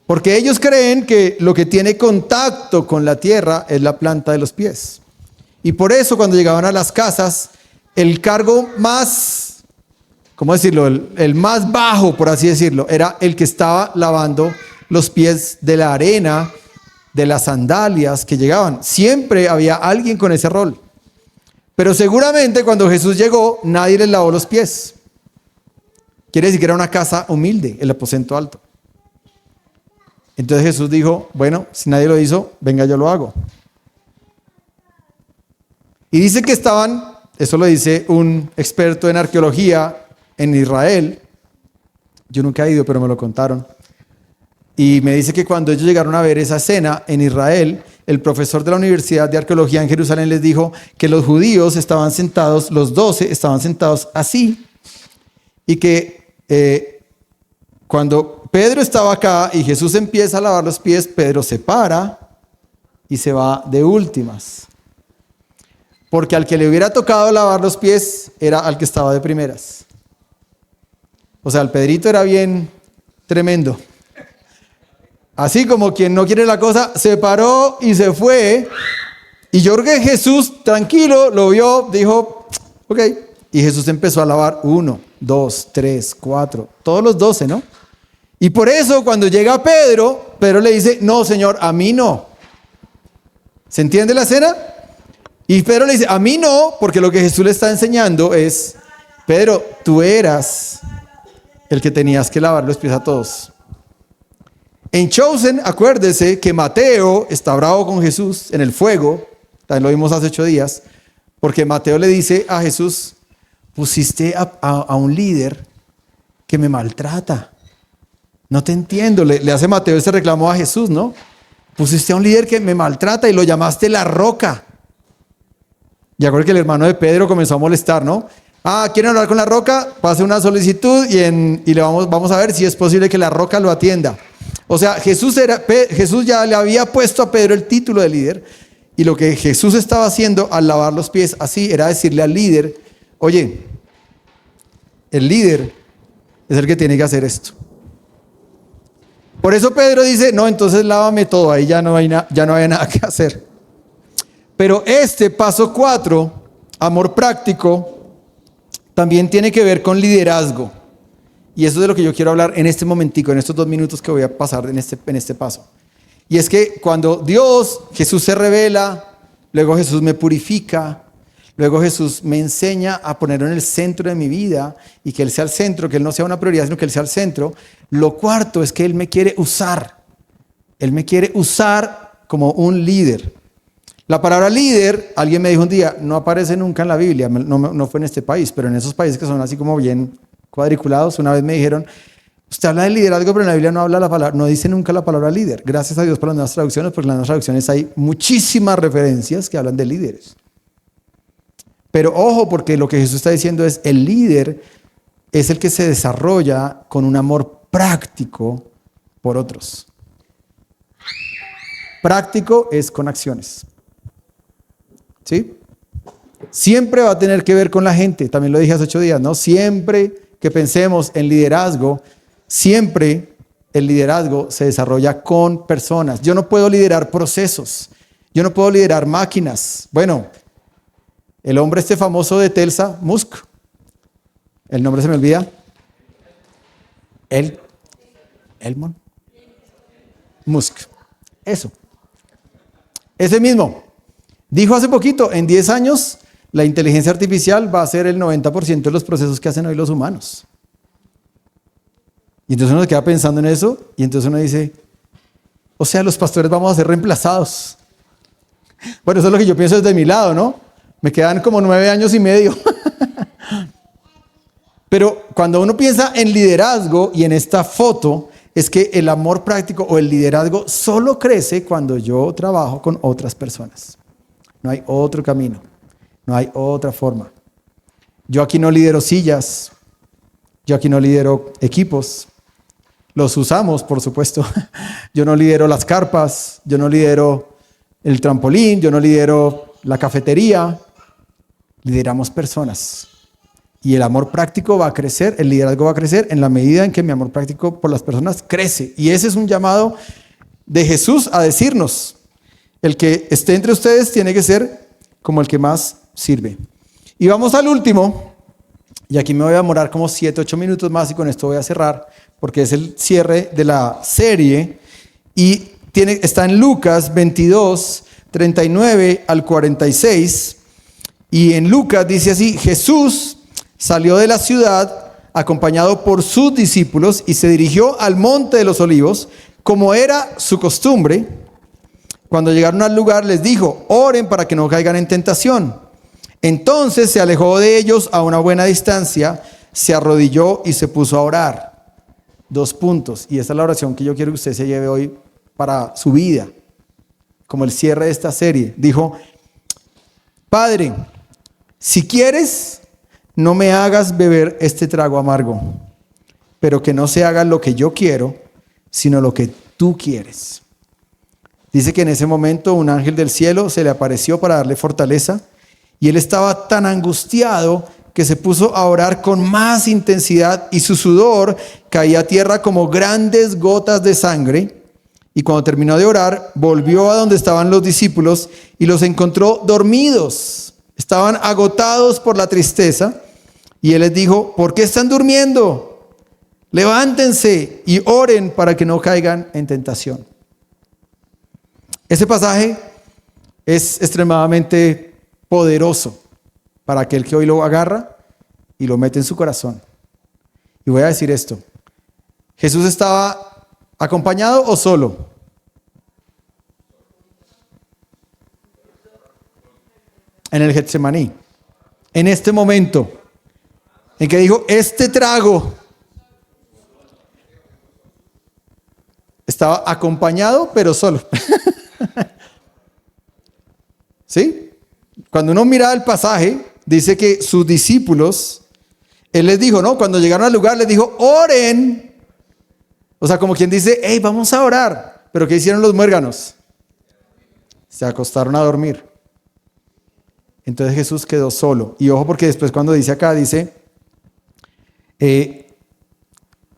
Porque ellos creen que lo que tiene contacto con la tierra es la planta de los pies. Y por eso cuando llegaban a las casas, el cargo más, ¿cómo decirlo? El más bajo, por así decirlo, era el que estaba lavando los pies de la arena, de las sandalias que llegaban. Siempre había alguien con ese rol. Pero seguramente cuando Jesús llegó, nadie les lavó los pies. Quiere decir que era una casa humilde, el aposento alto. Entonces Jesús dijo, bueno, si nadie lo hizo, venga, yo lo hago. Y dice que estaban, eso lo dice un experto en arqueología en Israel. Yo nunca he ido, pero me lo contaron. Y me dice que cuando ellos llegaron a ver esa escena en Israel, el profesor de la Universidad de Arqueología en Jerusalén les dijo que los judíos estaban sentados, los 12 estaban sentados así, y que cuando Pedro estaba acá y Jesús empieza a lavar los pies, Pedro se para y se va de últimas. Porque al que le hubiera tocado lavar los pies era al que estaba de primeras. O sea, el Pedrito era bien tremendo. Así como quien no quiere la cosa, se paró y se fue. Y yo creo que Jesús, tranquilo, lo vio, dijo, ok. Y Jesús empezó a lavar 1, 2, 3, 4, todos los 12, ¿no? Y por eso cuando llega Pedro, Pedro le dice, no, Señor, a mí no. ¿Se entiende la escena? Y Pedro le dice, a mí no, porque lo que Jesús le está enseñando es, Pedro, tú eras el que tenías que lavar los pies a todos. En Chosen, acuérdese que Mateo está bravo con Jesús en el fuego, también lo vimos hace 8 días, porque Mateo le dice a Jesús, pusiste a un líder que me maltrata. No te entiendo, le hace Mateo ese reclamo a Jesús, ¿no? Pusiste a un líder que me maltrata y lo llamaste la roca. Y acuérdate que el hermano de Pedro comenzó a molestar, ¿no? ¿Quieren hablar con la roca? Pase una solicitud y le vamos a ver si es posible que la roca lo atienda. O sea, Jesús ya le había puesto a Pedro el título de líder, y lo que Jesús estaba haciendo al lavar los pies así era decirle al líder, oye, el líder es el que tiene que hacer esto. Por eso Pedro dice, no, entonces lávame todo, ahí ya no hay nada que hacer. Pero este paso 4, amor práctico, también tiene que ver con liderazgo. Y eso es de lo que yo quiero hablar en este momentico, en estos 2 minutos que voy a pasar en este paso. Y es que cuando Jesús se revela, luego Jesús me purifica, luego Jesús me enseña a ponerlo en el centro de mi vida y que Él sea el centro, que Él no sea una prioridad, sino que Él sea el centro. Lo cuarto es que Él me quiere usar. Él me quiere usar como un líder. La palabra líder, alguien me dijo un día, no aparece nunca en la Biblia, no fue en este país, pero en esos países que son así como bien cuadriculados, una vez me dijeron, usted habla de liderazgo, pero en la Biblia no dice nunca la palabra líder. Gracias a Dios por las nuevas traducciones, porque en las nuevas traducciones hay muchísimas referencias que hablan de líderes. Pero ojo, porque lo que Jesús está diciendo es, el líder es el que se desarrolla con un amor práctico por otros. Práctico es con acciones. ¿Sí? Siempre va a tener que ver con la gente, también lo dije hace 8 días, ¿no? Siempre que pensemos en liderazgo, siempre el liderazgo se desarrolla con personas. Yo no puedo liderar procesos, yo no puedo liderar máquinas. Bueno, el hombre famoso de Telsa, Musk, el nombre se me olvida, Elon Musk, ese mismo. Dijo hace poquito, en 10 años, la inteligencia artificial va a ser el 90% de los procesos que hacen hoy los humanos. Y entonces uno se queda pensando en eso, y entonces uno dice, o sea, los pastores vamos a ser reemplazados. Bueno, eso es lo que yo pienso desde mi lado, ¿no? Me quedan como 9 años y medio. Pero cuando uno piensa en liderazgo y en esta foto, es que el amor práctico o el liderazgo solo crece cuando yo trabajo con otras personas. No hay otro camino, no hay otra forma. Yo aquí no lidero sillas, yo aquí no lidero equipos, los usamos por supuesto. Yo no lidero las carpas, yo no lidero el trampolín, yo no lidero la cafetería, lideramos personas. Y el amor práctico va a crecer, el liderazgo va a crecer en la medida en que mi amor práctico por las personas crece. Y ese es un llamado de Jesús a decirnos, el que esté entre ustedes tiene que ser como el que más sirve. Y vamos al último, y aquí me voy a demorar como 7, 8 minutos más y con esto voy a cerrar, porque es el cierre de la serie, y está en Lucas 22, 39 al 46, y en Lucas dice así, Jesús salió de la ciudad acompañado por sus discípulos y se dirigió al monte de los olivos. Como era su costumbre, cuando llegaron al lugar les dijo: oren para que no caigan en tentación. Entonces se alejó de ellos a una buena distancia, se arrodilló y se puso a orar. 2 puntos. Y esta es la oración que yo quiero que usted se lleve hoy para su vida, como el cierre de esta serie. Dijo: Padre, si quieres, no me hagas beber este trago amargo, pero que no se haga lo que yo quiero, sino lo que tú quieres. Dice que en ese momento un ángel del cielo se le apareció para darle fortaleza, y él estaba tan angustiado que se puso a orar con más intensidad, y su sudor caía a tierra como grandes gotas de sangre. Y cuando terminó de orar, volvió a donde estaban los discípulos y los encontró dormidos. Estaban agotados por la tristeza, y él les dijo: ¿por qué están durmiendo? Levántense y oren para que no caigan en tentación. Ese pasaje es extremadamente poderoso para aquel que hoy lo agarra y lo mete en su corazón. Y voy a decir esto: ¿Jesús estaba acompañado o solo? En el Getsemaní, en este momento en que dijo: este trago, estaba acompañado pero solo. ¿Sí? Cuando uno mira el pasaje, dice que sus discípulos, él les dijo, ¿no? Cuando llegaron al lugar, les dijo: oren. O sea, como quien dice: hey, vamos a orar. Pero ¿qué hicieron los muérganos? Se acostaron a dormir. Entonces Jesús quedó solo. Y ojo, porque después cuando dice acá, dice,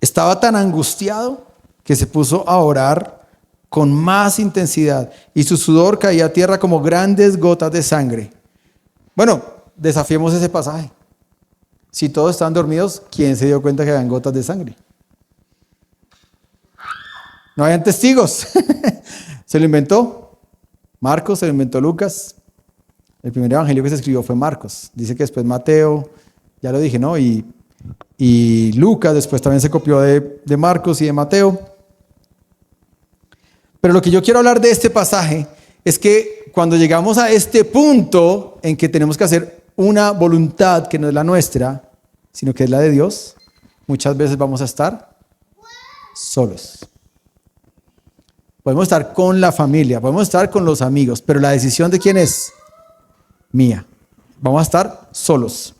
estaba tan angustiado que se puso a orar con más intensidad, y su sudor caía a tierra como grandes gotas de sangre. Bueno, desafiemos ese pasaje. Si todos estaban dormidos, ¿quién se dio cuenta que habían gotas de sangre? No habían testigos. Se lo inventó Marcos, se lo inventó Lucas. El primer evangelio que se escribió fue Marcos. Dice que después Mateo, ya lo dije, ¿no? Y Lucas después también se copió de Marcos y de Mateo. Pero lo que yo quiero hablar de este pasaje es que cuando llegamos a este punto en que tenemos que hacer una voluntad que no es la nuestra, sino que es la de Dios, muchas veces vamos a estar solos. Podemos estar con la familia, podemos estar con los amigos, pero la decisión ¿de quién es? Mía. Vamos a estar solos.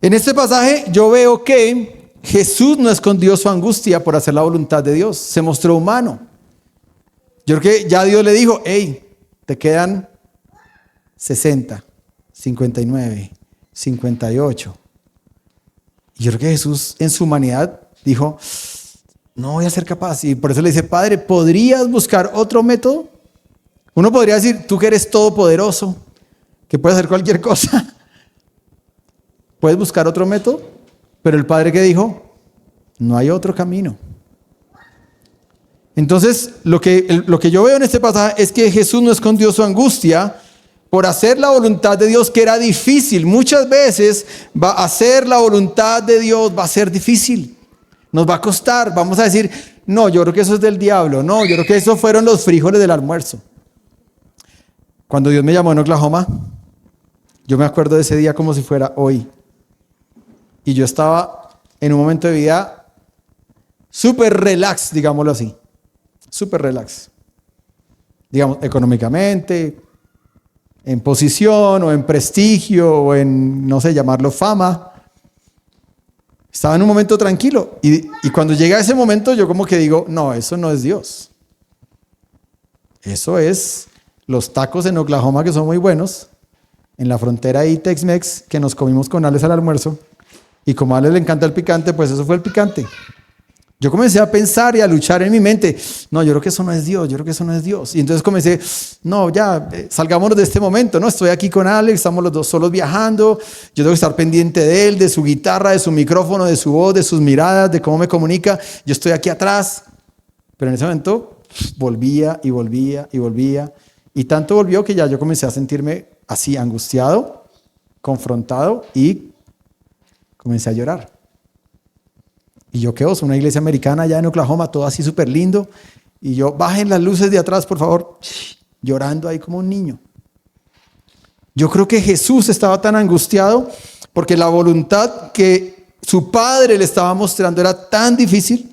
En este pasaje yo veo que Jesús no escondió su angustia por hacer la voluntad de Dios, se mostró humano. Yo creo que ya Dios le dijo: hey, te quedan 60, 59, 58. Y yo creo que Jesús en su humanidad dijo: no voy a ser capaz. Y por eso le dice: Padre, ¿podrías buscar otro método? Uno podría decir: tú que eres todopoderoso, que puedes hacer cualquier cosa, ¿puedes buscar otro método? Pero el Padre, ¿qué dijo? No hay otro camino. Entonces, lo que yo veo en este pasaje es que Jesús no escondió su angustia por hacer la voluntad de Dios, que era difícil. Muchas veces hacer la voluntad de Dios va a ser difícil. Nos va a costar. Vamos a decir: no, yo creo que eso es del diablo. No, yo creo que esos fueron los frijoles del almuerzo. Cuando Dios me llamó en Oklahoma, yo me acuerdo de ese día como si fuera hoy. Y yo estaba en un momento de vida súper relax, digámoslo así. Súper relax. Digamos, económicamente, en posición o en prestigio o en, no sé, llamarlo fama. Estaba en un momento tranquilo. Y cuando llega ese momento yo como que digo: no, eso no es Dios. Eso es los tacos en Oklahoma, que son muy buenos. En la frontera ahí Tex-Mex, que nos comimos con Alex al almuerzo. Y como a Alex le encanta el picante, pues eso fue el picante. Yo comencé a pensar y a luchar en mi mente: no, yo creo que eso no es Dios, yo creo que eso no es Dios. Y entonces comencé: no, ya, salgámonos de este momento, ¿no? Estoy aquí con Alex, estamos los dos solos viajando, yo tengo que estar pendiente de él, de su guitarra, de su micrófono, de su voz, de sus miradas, de cómo me comunica. Yo estoy aquí atrás. Pero en ese momento volvía y volvía y volvía. Y tanto volvió que ya yo comencé a sentirme así, angustiado, confrontado, y comencé a llorar. Y yo, ¿qué oso? Una iglesia americana allá en Oklahoma, todo así súper lindo. Y yo, bajen las luces de atrás, por favor, llorando ahí como un niño. Yo creo que Jesús estaba tan angustiado porque la voluntad que su Padre le estaba mostrando era tan difícil.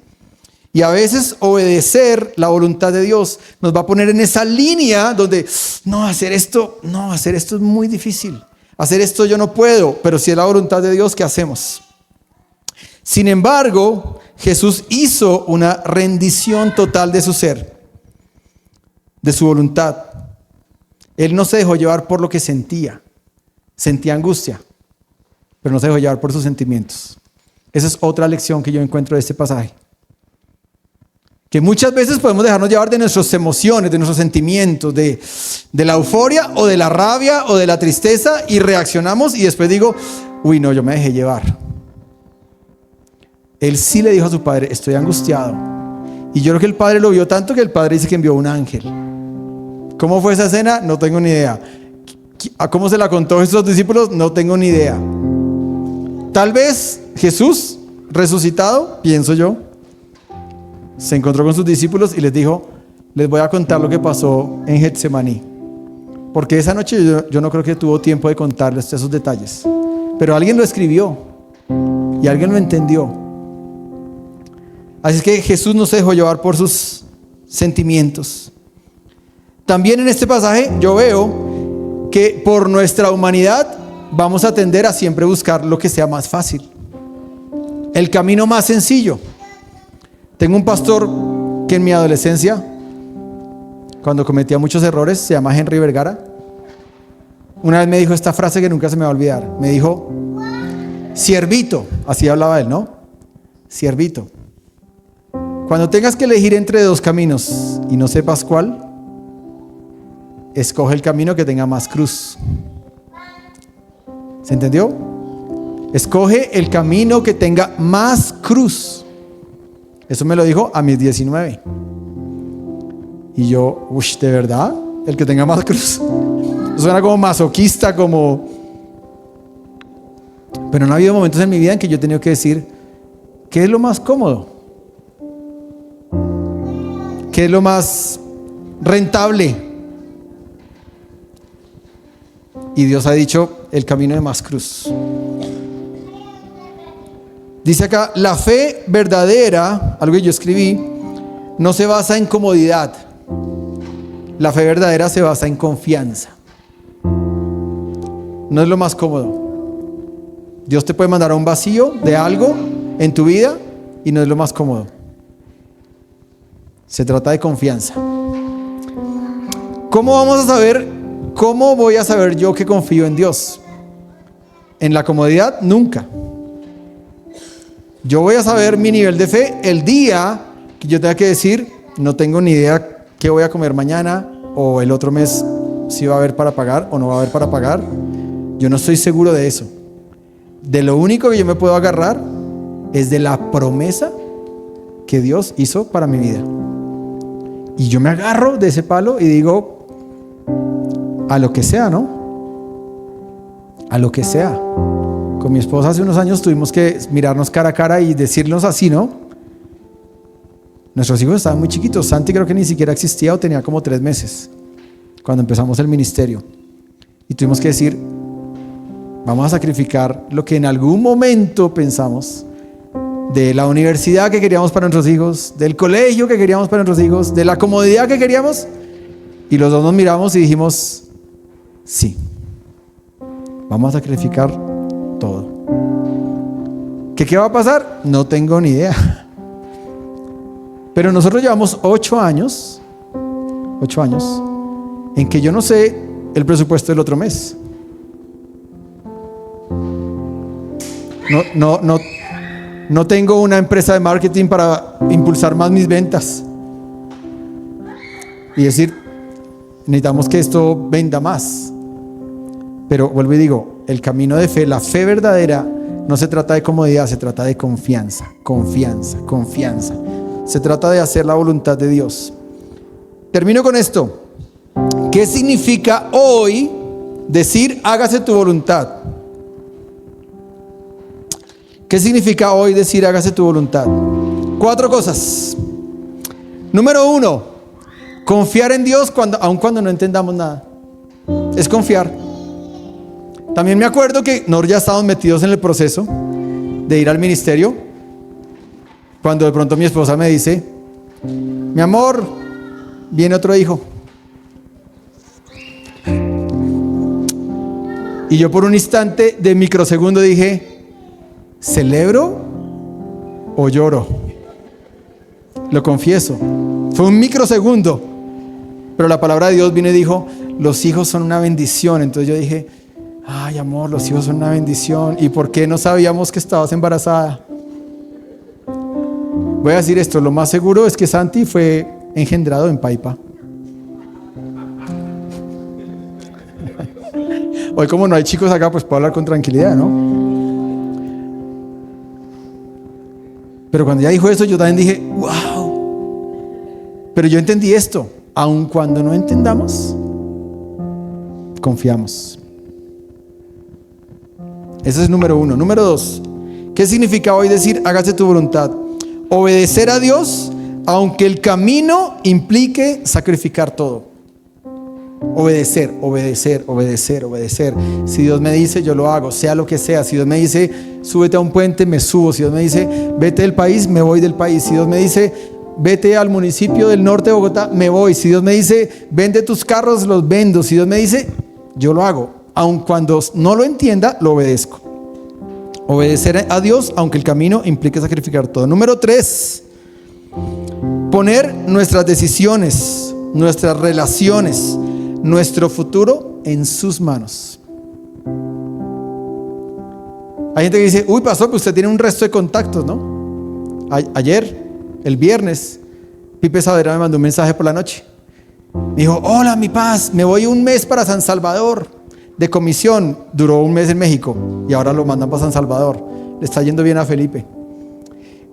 Y a veces obedecer la voluntad de Dios nos va a poner en esa línea donde, no, hacer esto es muy difícil. Hacer esto yo no puedo, pero si es la voluntad de Dios, ¿qué hacemos? Sin embargo, Jesús hizo una rendición total de su ser, de su voluntad. Él no se dejó llevar por lo que sentía angustia, pero no se dejó llevar por sus sentimientos. Esa es otra lección que yo encuentro de este pasaje. Que muchas veces podemos dejarnos llevar de nuestras emociones, de nuestros sentimientos, de la euforia o de la rabia o de la tristeza y reaccionamos y después digo, uy no, yo me dejé llevar. Él sí le dijo a su padre, estoy angustiado. Y yo creo que el padre lo vio tanto que el padre dice que envió un ángel. ¿Cómo fue esa escena? No tengo ni idea. ¿A cómo se la contó Jesús a sus discípulos? No tengo ni idea. Tal vez Jesús, resucitado, pienso yo, se encontró con sus discípulos y les dijo, les voy a contar lo que pasó en Getsemaní. Porque esa noche yo no creo que tuvo tiempo de contarles esos detalles. Pero alguien lo escribió y alguien lo entendió. Así es que Jesús no se dejó llevar por sus sentimientos. También en este pasaje yo veo que por nuestra humanidad vamos a tender a siempre buscar lo que sea más fácil, el camino más sencillo. Tengo un pastor que en mi adolescencia, cuando cometía muchos errores, se llama Henry Vergara. Una vez me dijo esta frase que nunca se me va a olvidar. Me dijo, siervito, así hablaba él, ¿no? Siervito. Cuando tengas que elegir entre dos caminos y no sepas cuál, escoge el camino que tenga más cruz. ¿Se entendió? Escoge el camino que tenga más cruz. Eso me lo dijo a mis 19. Y yo, ¿de verdad? El que tenga más cruz. Suena como masoquista, como... Pero no ha habido momentos en mi vida en que yo he tenido que decir, ¿qué es lo más cómodo? ¿Qué es lo más rentable? Y Dios ha dicho, el camino de más cruz. Dice acá, la fe verdadera, algo que yo escribí, no se basa en comodidad. La fe verdadera se basa en confianza. No es lo más cómodo. Dios te puede mandar a un vacío de algo en tu vida y no es lo más cómodo. Se trata de confianza. ¿Cómo vamos a saber? ¿Cómo voy a saber yo que confío en Dios? En la comodidad, nunca. Yo voy a saber mi nivel de fe el día que yo tenga que decir, no tengo ni idea qué voy a comer mañana o el otro mes si va a haber para pagar o no va a haber para pagar. Yo no estoy seguro de eso. De lo único que yo me puedo agarrar es de la promesa que Dios hizo para mi vida. Y yo me agarro de ese palo y digo, a lo que sea, ¿no? A lo que sea. Con mi esposa hace unos años tuvimos que mirarnos cara a cara y decirnos así, ¿no? Nuestros hijos estaban muy chiquitos. Santi creo que ni siquiera existía o tenía como 3 meses cuando empezamos el ministerio. Y tuvimos que decir, vamos a sacrificar lo que en algún momento pensamos de la universidad que queríamos para nuestros hijos, del colegio que queríamos para nuestros hijos, de la comodidad que queríamos. Y los dos nos miramos y dijimos, sí, vamos a sacrificar todo. ¿Qué va a pasar? No tengo ni idea. Pero nosotros llevamos 8 años en que yo no sé el presupuesto del otro mes. No tengo una empresa de marketing para impulsar más mis ventas y decir, necesitamos que esto venda más. Pero vuelvo y digo, el camino de fe, la fe verdadera, no se trata de comodidad, se trata de confianza. Se trata de hacer la voluntad de Dios. Termino con esto. ¿Qué significa hoy decir hágase tu voluntad? ¿Qué significa hoy decir hágase tu voluntad? 4 cosas. Número 1, confiar en Dios aun cuando no entendamos nada. Es confiar. También me acuerdo que nosotros ya estábamos metidos en el proceso de ir al ministerio, cuando de pronto mi esposa me dice: mi amor, viene otro hijo. Y yo por un instante de microsegundo dije: ¿celebro o lloro? Lo confieso, fue un microsegundo, pero la palabra de Dios vino y dijo: los hijos son una bendición. Entonces yo dije: ay, amor, los hijos son una bendición. ¿Y por qué no sabíamos que estabas embarazada? Voy a decir esto: lo más seguro es que Santi fue engendrado en Paipa. Hoy, como no hay chicos acá, pues puedo hablar con tranquilidad, ¿no? Pero cuando ella dijo eso, yo también dije: wow. Pero yo entendí esto: aun cuando no entendamos, confiamos. Ese es número 1. Número 2, ¿qué significa hoy decir hágase tu voluntad? Obedecer a Dios aunque el camino implique sacrificar todo. Obedecer, obedecer, obedecer, obedecer. Si Dios me dice, yo lo hago, sea lo que sea. Si Dios me dice, súbete a un puente, me subo. Si Dios me dice, vete del país, me voy del país. Si Dios me dice, vete al municipio del norte de Bogotá, me voy. Si Dios me dice, vende tus carros, los vendo. Si Dios me dice, yo lo hago. Aun cuando no lo entienda, lo obedezco. Obedecer a Dios aunque el camino implique sacrificar todo. Número 3, poner nuestras decisiones, nuestras relaciones, nuestro futuro en sus manos. Hay gente que dice: uy, pastor, pues usted tiene un resto de contactos, ¿no? Ayer, el viernes, Pipe Saavedra me mandó un mensaje por la noche. Me dijo: hola, mi paz, me voy un mes para San Salvador de comisión. Duró un mes en México y ahora lo mandan para San Salvador. Le está yendo bien a Felipe.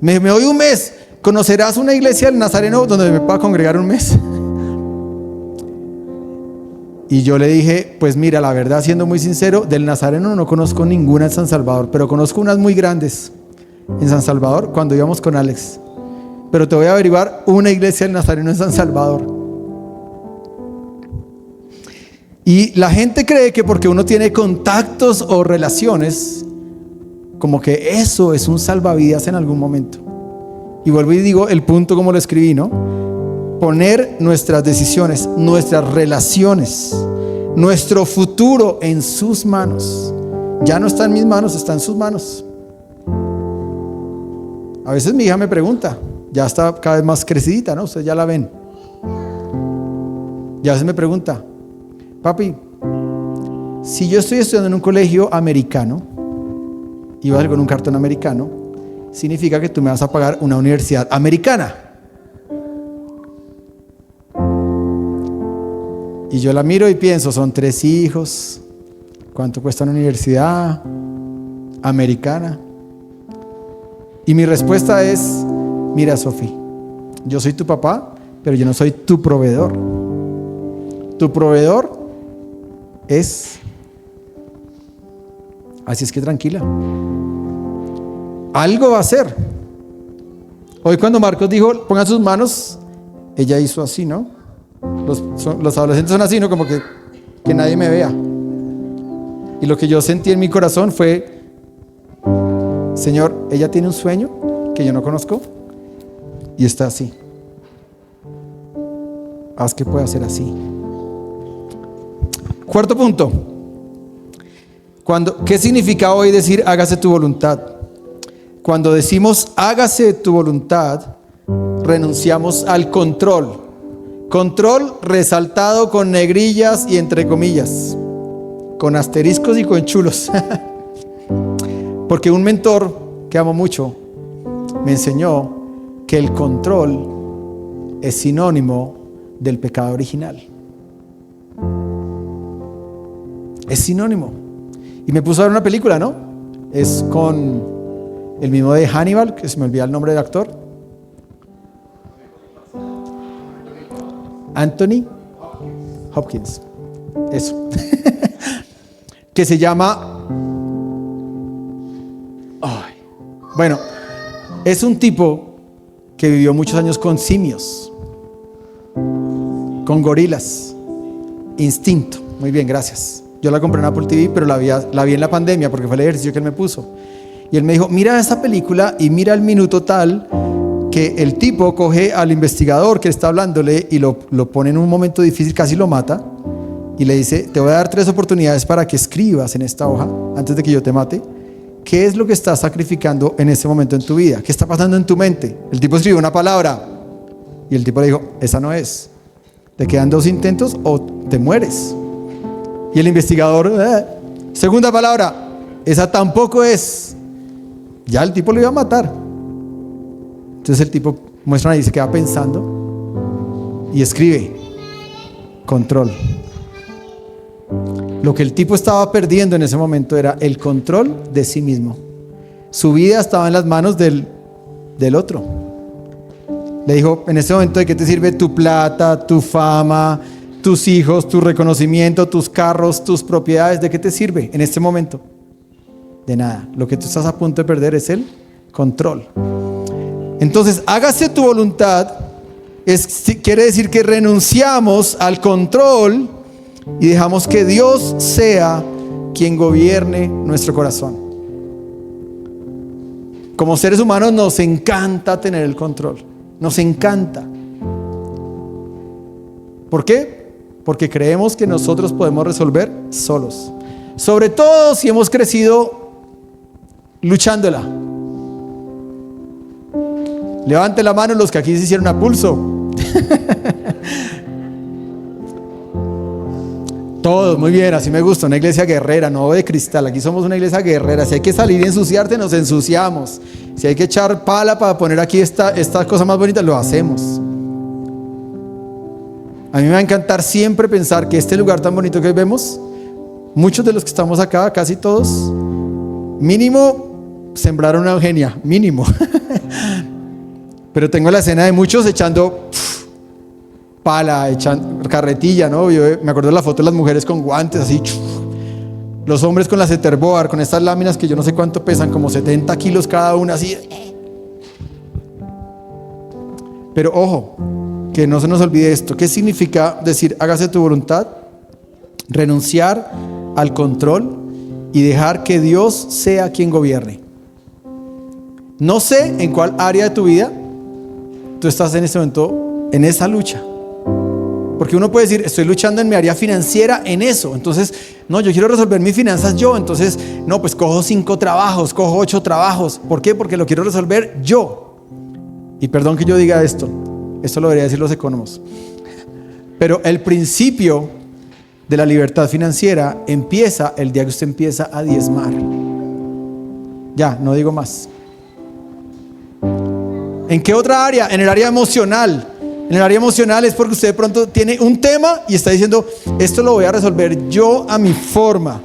Me voy un mes. ¿Conocerás una iglesia del Nazareno donde me pueda congregar un mes? Y yo le dije: pues mira, la verdad, siendo muy sincero, del Nazareno no conozco ninguna en San Salvador, pero conozco unas muy grandes en San Salvador cuando íbamos con Alex. Pero te voy a averiguar una iglesia del Nazareno en San Salvador. Y la gente cree que porque uno tiene contactos o relaciones, como que eso es un salvavidas en algún momento. Y vuelvo y digo el punto como lo escribí, ¿no? Poner nuestras decisiones, nuestras relaciones, nuestro futuro en sus manos. Ya no está en mis manos, está en sus manos. A veces mi hija me pregunta, ya está cada vez más crecidita, ¿no? Ustedes ya la ven. Y a veces me pregunta: papi, si yo estoy estudiando en un colegio americano y vas con un cartón americano, significa que tú me vas a pagar una universidad americana. Y yo la miro y pienso: son 3 hijos, ¿cuánto cuesta una universidad americana? Y mi respuesta es: mira, Sofi, yo soy tu papá, pero yo no soy tu proveedor. Tu proveedor es... Así es que tranquila, algo va a hacer. Hoy cuando Marcos dijo pongan sus manos, ella hizo así, ¿no? Los adolescentes son así, ¿no? Como que nadie me vea. Y lo que yo sentí en mi corazón fue: Señor, ella tiene un sueño que yo no conozco y está así. Haz que pueda ser así. 4 punto. ¿Qué significa hoy decir hágase tu voluntad? Cuando decimos hágase tu voluntad, renunciamos al control. Control resaltado con negrillas y entre comillas, con asteriscos y con chulos. Porque un mentor que amo mucho me enseñó que el control es sinónimo del pecado original. Es sinónimo. Y me puso a ver una película, ¿no? Es con el mismo de Hannibal, que se me olvida el nombre del actor. Anthony Hopkins. Eso. Que se llama... Ay, Bueno, es un tipo que vivió muchos años con simios, con gorilas. Instinto. Muy bien, gracias. Yo la compré en Apple TV, pero la vi en la pandemia porque fue el ejercicio que él me puso. Y él me dijo, mira esta película y mira el minuto tal que el tipo coge al investigador que está hablándole y lo pone en un momento difícil, casi lo mata, y le dice, te voy a dar 3 oportunidades para que escribas en esta hoja, antes de que yo te mate, qué es lo que estás sacrificando en este momento en tu vida, qué está pasando en tu mente. El tipo escribió una palabra y el tipo le dijo, esa no es, te quedan 2 intentos o te mueres. Y el investigador, segunda palabra, esa tampoco es. Ya el tipo lo iba a matar. Entonces el tipo muestra ahí, se queda pensando y escribe, control. Lo que el tipo estaba perdiendo en ese momento era el control de sí mismo. Su vida estaba en las manos del otro. Le dijo, en este momento, ¿de qué te sirve tu plata, tu fama, tus hijos, tu reconocimiento, tus carros, tus propiedades? ¿De qué te sirve en este momento? De nada. Lo que tú estás a punto de perder es el control. Entonces, hágase tu voluntad. Quiere decir que renunciamos al control y dejamos que Dios sea quien gobierne nuestro corazón. Como seres humanos nos encanta tener el control. Nos encanta. ¿Por qué? Porque creemos que nosotros podemos resolver solos. Sobre todo si hemos crecido luchándola. Levante la mano los que aquí se hicieron a pulso. Todos, muy bien, así me gusta, una iglesia guerrera, no de cristal. Aquí somos una iglesia guerrera. Si hay que salir y ensuciarte, nos ensuciamos. Si hay que echar pala para poner aquí esta cosa más bonita, lo hacemos. A mí me va a encantar siempre pensar que este lugar tan bonito que hoy vemos, muchos de los que estamos acá, casi todos, mínimo sembraron una Eugenia, mínimo. Pero tengo la escena de muchos echando pala, echando carretilla, ¿no? Yo me acuerdo de la foto de las mujeres con guantes así, los hombres con las Etherboard, con estas láminas que yo no sé cuánto pesan, como 70 kilos cada una, así. Pero ojo, que no se nos olvide esto. ¿Qué significa decir hágase tu voluntad? Renunciar al control y dejar que Dios sea quien gobierne. No sé en cuál área de tu vida tú estás en este momento en esa lucha. Porque uno puede decir, estoy luchando en mi área financiera en eso. Entonces, no, yo quiero resolver mis finanzas yo. Entonces, no, pues cojo 5 trabajos, cojo 8 trabajos. ¿Por qué? Porque lo quiero resolver yo. Y perdón que yo diga esto lo deberían decir los economos. Pero el principio de la libertad financiera empieza el día que usted empieza a diezmar. Ya, no digo más. ¿En qué otra área? En el área emocional. En el área emocional es porque usted de pronto tiene un tema y está diciendo, esto lo voy a resolver yo a mi forma.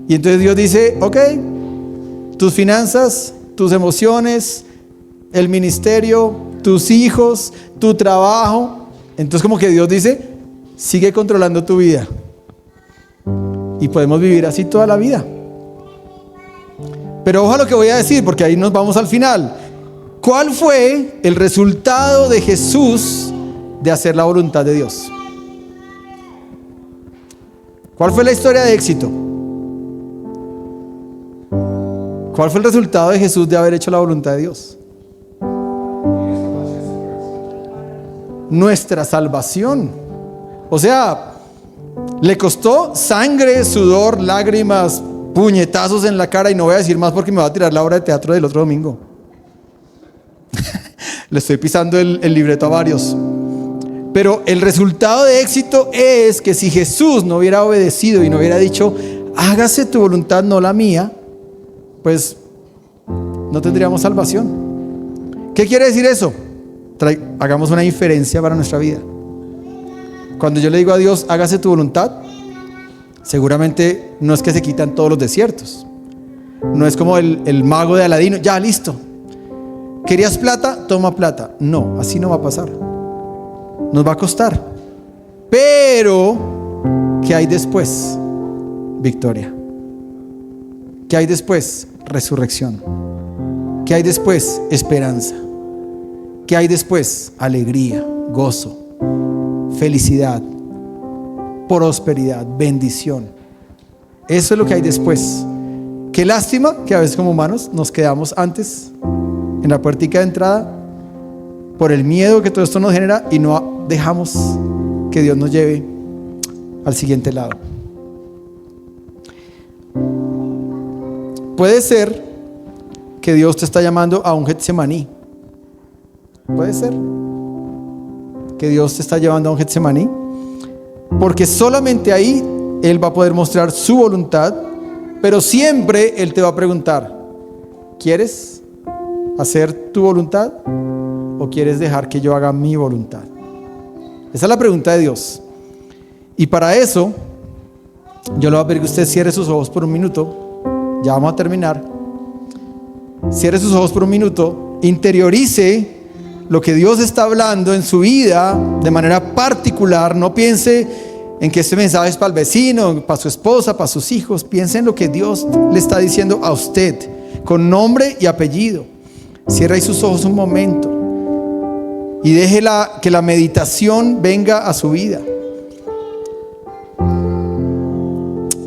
Y entonces Dios dice, ok, tus finanzas, tus emociones, el ministerio, tus hijos, tu trabajo. Entonces como que Dios dice, sigue controlando tu vida. Y podemos vivir así toda la vida. Pero ojo a lo que voy a decir, porque ahí nos vamos al final. ¿Cuál fue el resultado de Jesús de hacer la voluntad de Dios? ¿Cuál fue la historia de éxito? ¿Cuál fue el resultado de Jesús de haber hecho la voluntad de Dios? Nuestra salvación. O sea, le costó sangre, sudor, lágrimas, puñetazos en la cara, y no voy a decir más porque me va a tirar la obra de teatro del otro domingo. Le estoy pisando el libreto a varios. Pero el resultado de éxito es que si Jesús no hubiera obedecido y no hubiera dicho, hágase tu voluntad, no la mía, pues no tendríamos salvación. ¿Qué quiere decir eso? Hagamos una diferencia para nuestra vida. Cuando yo le digo a Dios, hágase tu voluntad, seguramente no es que se quitan todos los desiertos. No es como el mago de Aladino, ya listo. ¿Querías plata? Toma plata. No, así no va a pasar. Nos va a costar. Pero, ¿qué hay después? Victoria. ¿Qué hay después? Resurrección. ¿Qué hay después? Esperanza. ¿Qué hay después? Alegría, gozo, felicidad, prosperidad, bendición. Eso es lo que hay después. Qué lástima que a veces como humanos nos quedamos antes en la puertica de entrada por el miedo que todo esto nos genera y no dejamos que Dios nos lleve al siguiente lado. Puede ser que Dios te está llamando a un Getsemaní. Puede ser que Dios te está llevando a un Getsemaní, porque solamente ahí Él va a poder mostrar su voluntad, pero siempre Él te va a preguntar: ¿quieres hacer tu voluntad o quieres dejar que yo haga mi voluntad? Esa es la pregunta de Dios. Y para eso yo le voy a pedir que usted cierre sus ojos por un minuto. Ya vamos a terminar. Cierre sus ojos por un minuto, interiorice lo que Dios está hablando en su vida de manera particular. No piense en que este mensaje es para el vecino, para su esposa, para sus hijos. Piense en lo que Dios le está diciendo a usted, con nombre y apellido. Cierra ahí sus ojos un momento y deje que la meditación venga a su vida.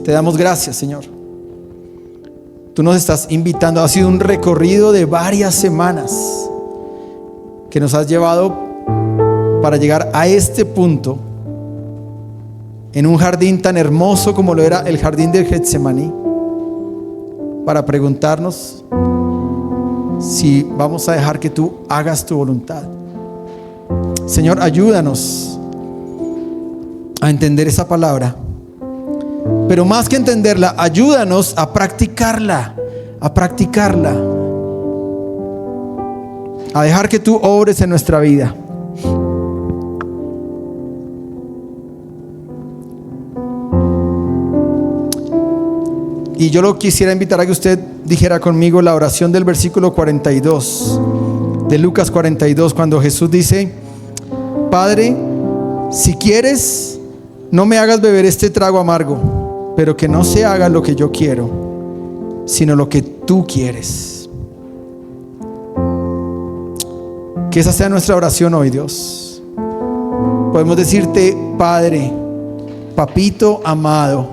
Te damos gracias, Señor. Tú nos estás invitando. Ha sido un recorrido de varias semanas que nos has llevado para llegar a este punto, en un jardín tan hermoso como lo era el jardín del Getsemaní, para preguntarnos si vamos a dejar que tú hagas tu voluntad. Señor, ayúdanos a entender esa palabra, pero más que entenderla, ayúdanos a practicarla, a dejar que tú obres en nuestra vida. Y yo lo quisiera invitar a que usted dijera conmigo la oración del versículo 42 de Lucas 42, cuando Jesús dice: Padre, si quieres, no me hagas beber este trago amargo, pero que no se haga lo que yo quiero, sino lo que tú quieres. Que esa sea nuestra oración hoy, Dios. Podemos decirte: Padre, papito amado,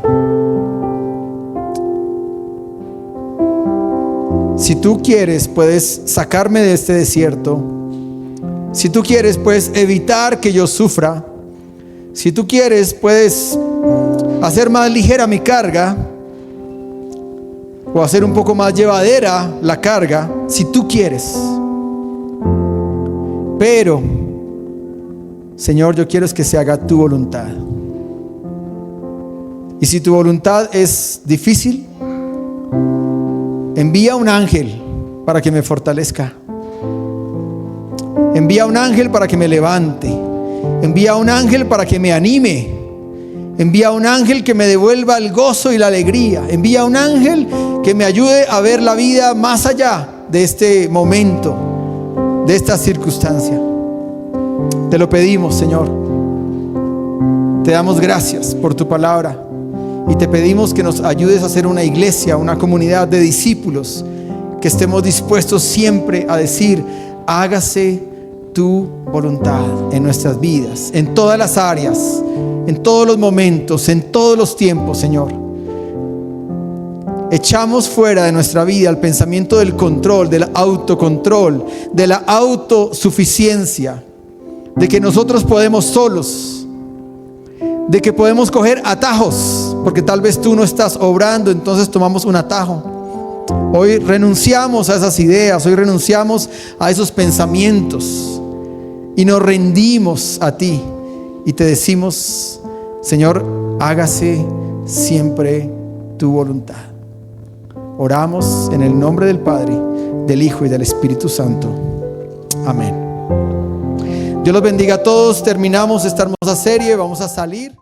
si tú quieres, puedes sacarme de este desierto. Si tú quieres, puedes evitar que yo sufra. Si tú quieres, puedes hacer más ligera mi carga, o hacer un poco más llevadera la carga, si tú quieres. Pero, Señor, yo quiero es que se haga tu voluntad. Y si tu voluntad es difícil, envía un ángel para que me fortalezca. Envía un ángel para que me levante. Envía un ángel para que me anime. Envía un ángel que me devuelva el gozo y la alegría. Envía un ángel que me ayude a ver la vida más allá de este momento, de esta circunstancia. Te lo pedimos, Señor. Te damos gracias por tu palabra y te pedimos que nos ayudes a hacer una iglesia, una comunidad de discípulos, que estemos dispuestos siempre a decir: hágase tu voluntad en nuestras vidas, en todas las áreas, en todos los momentos, en todos los tiempos, Señor. Echamos fuera de nuestra vida el pensamiento del control, del autocontrol, de la autosuficiencia, de que nosotros podemos solos, de que podemos coger atajos, porque tal vez tú no estás obrando, entonces tomamos un atajo. Hoy renunciamos a esas ideas, hoy renunciamos a esos pensamientos y nos rendimos a ti y te decimos: Señor, hágase siempre tu voluntad. Oramos en el nombre del Padre, del Hijo y del Espíritu Santo. Amén. Dios los bendiga a todos. Terminamos esta hermosa serie. Vamos a salir.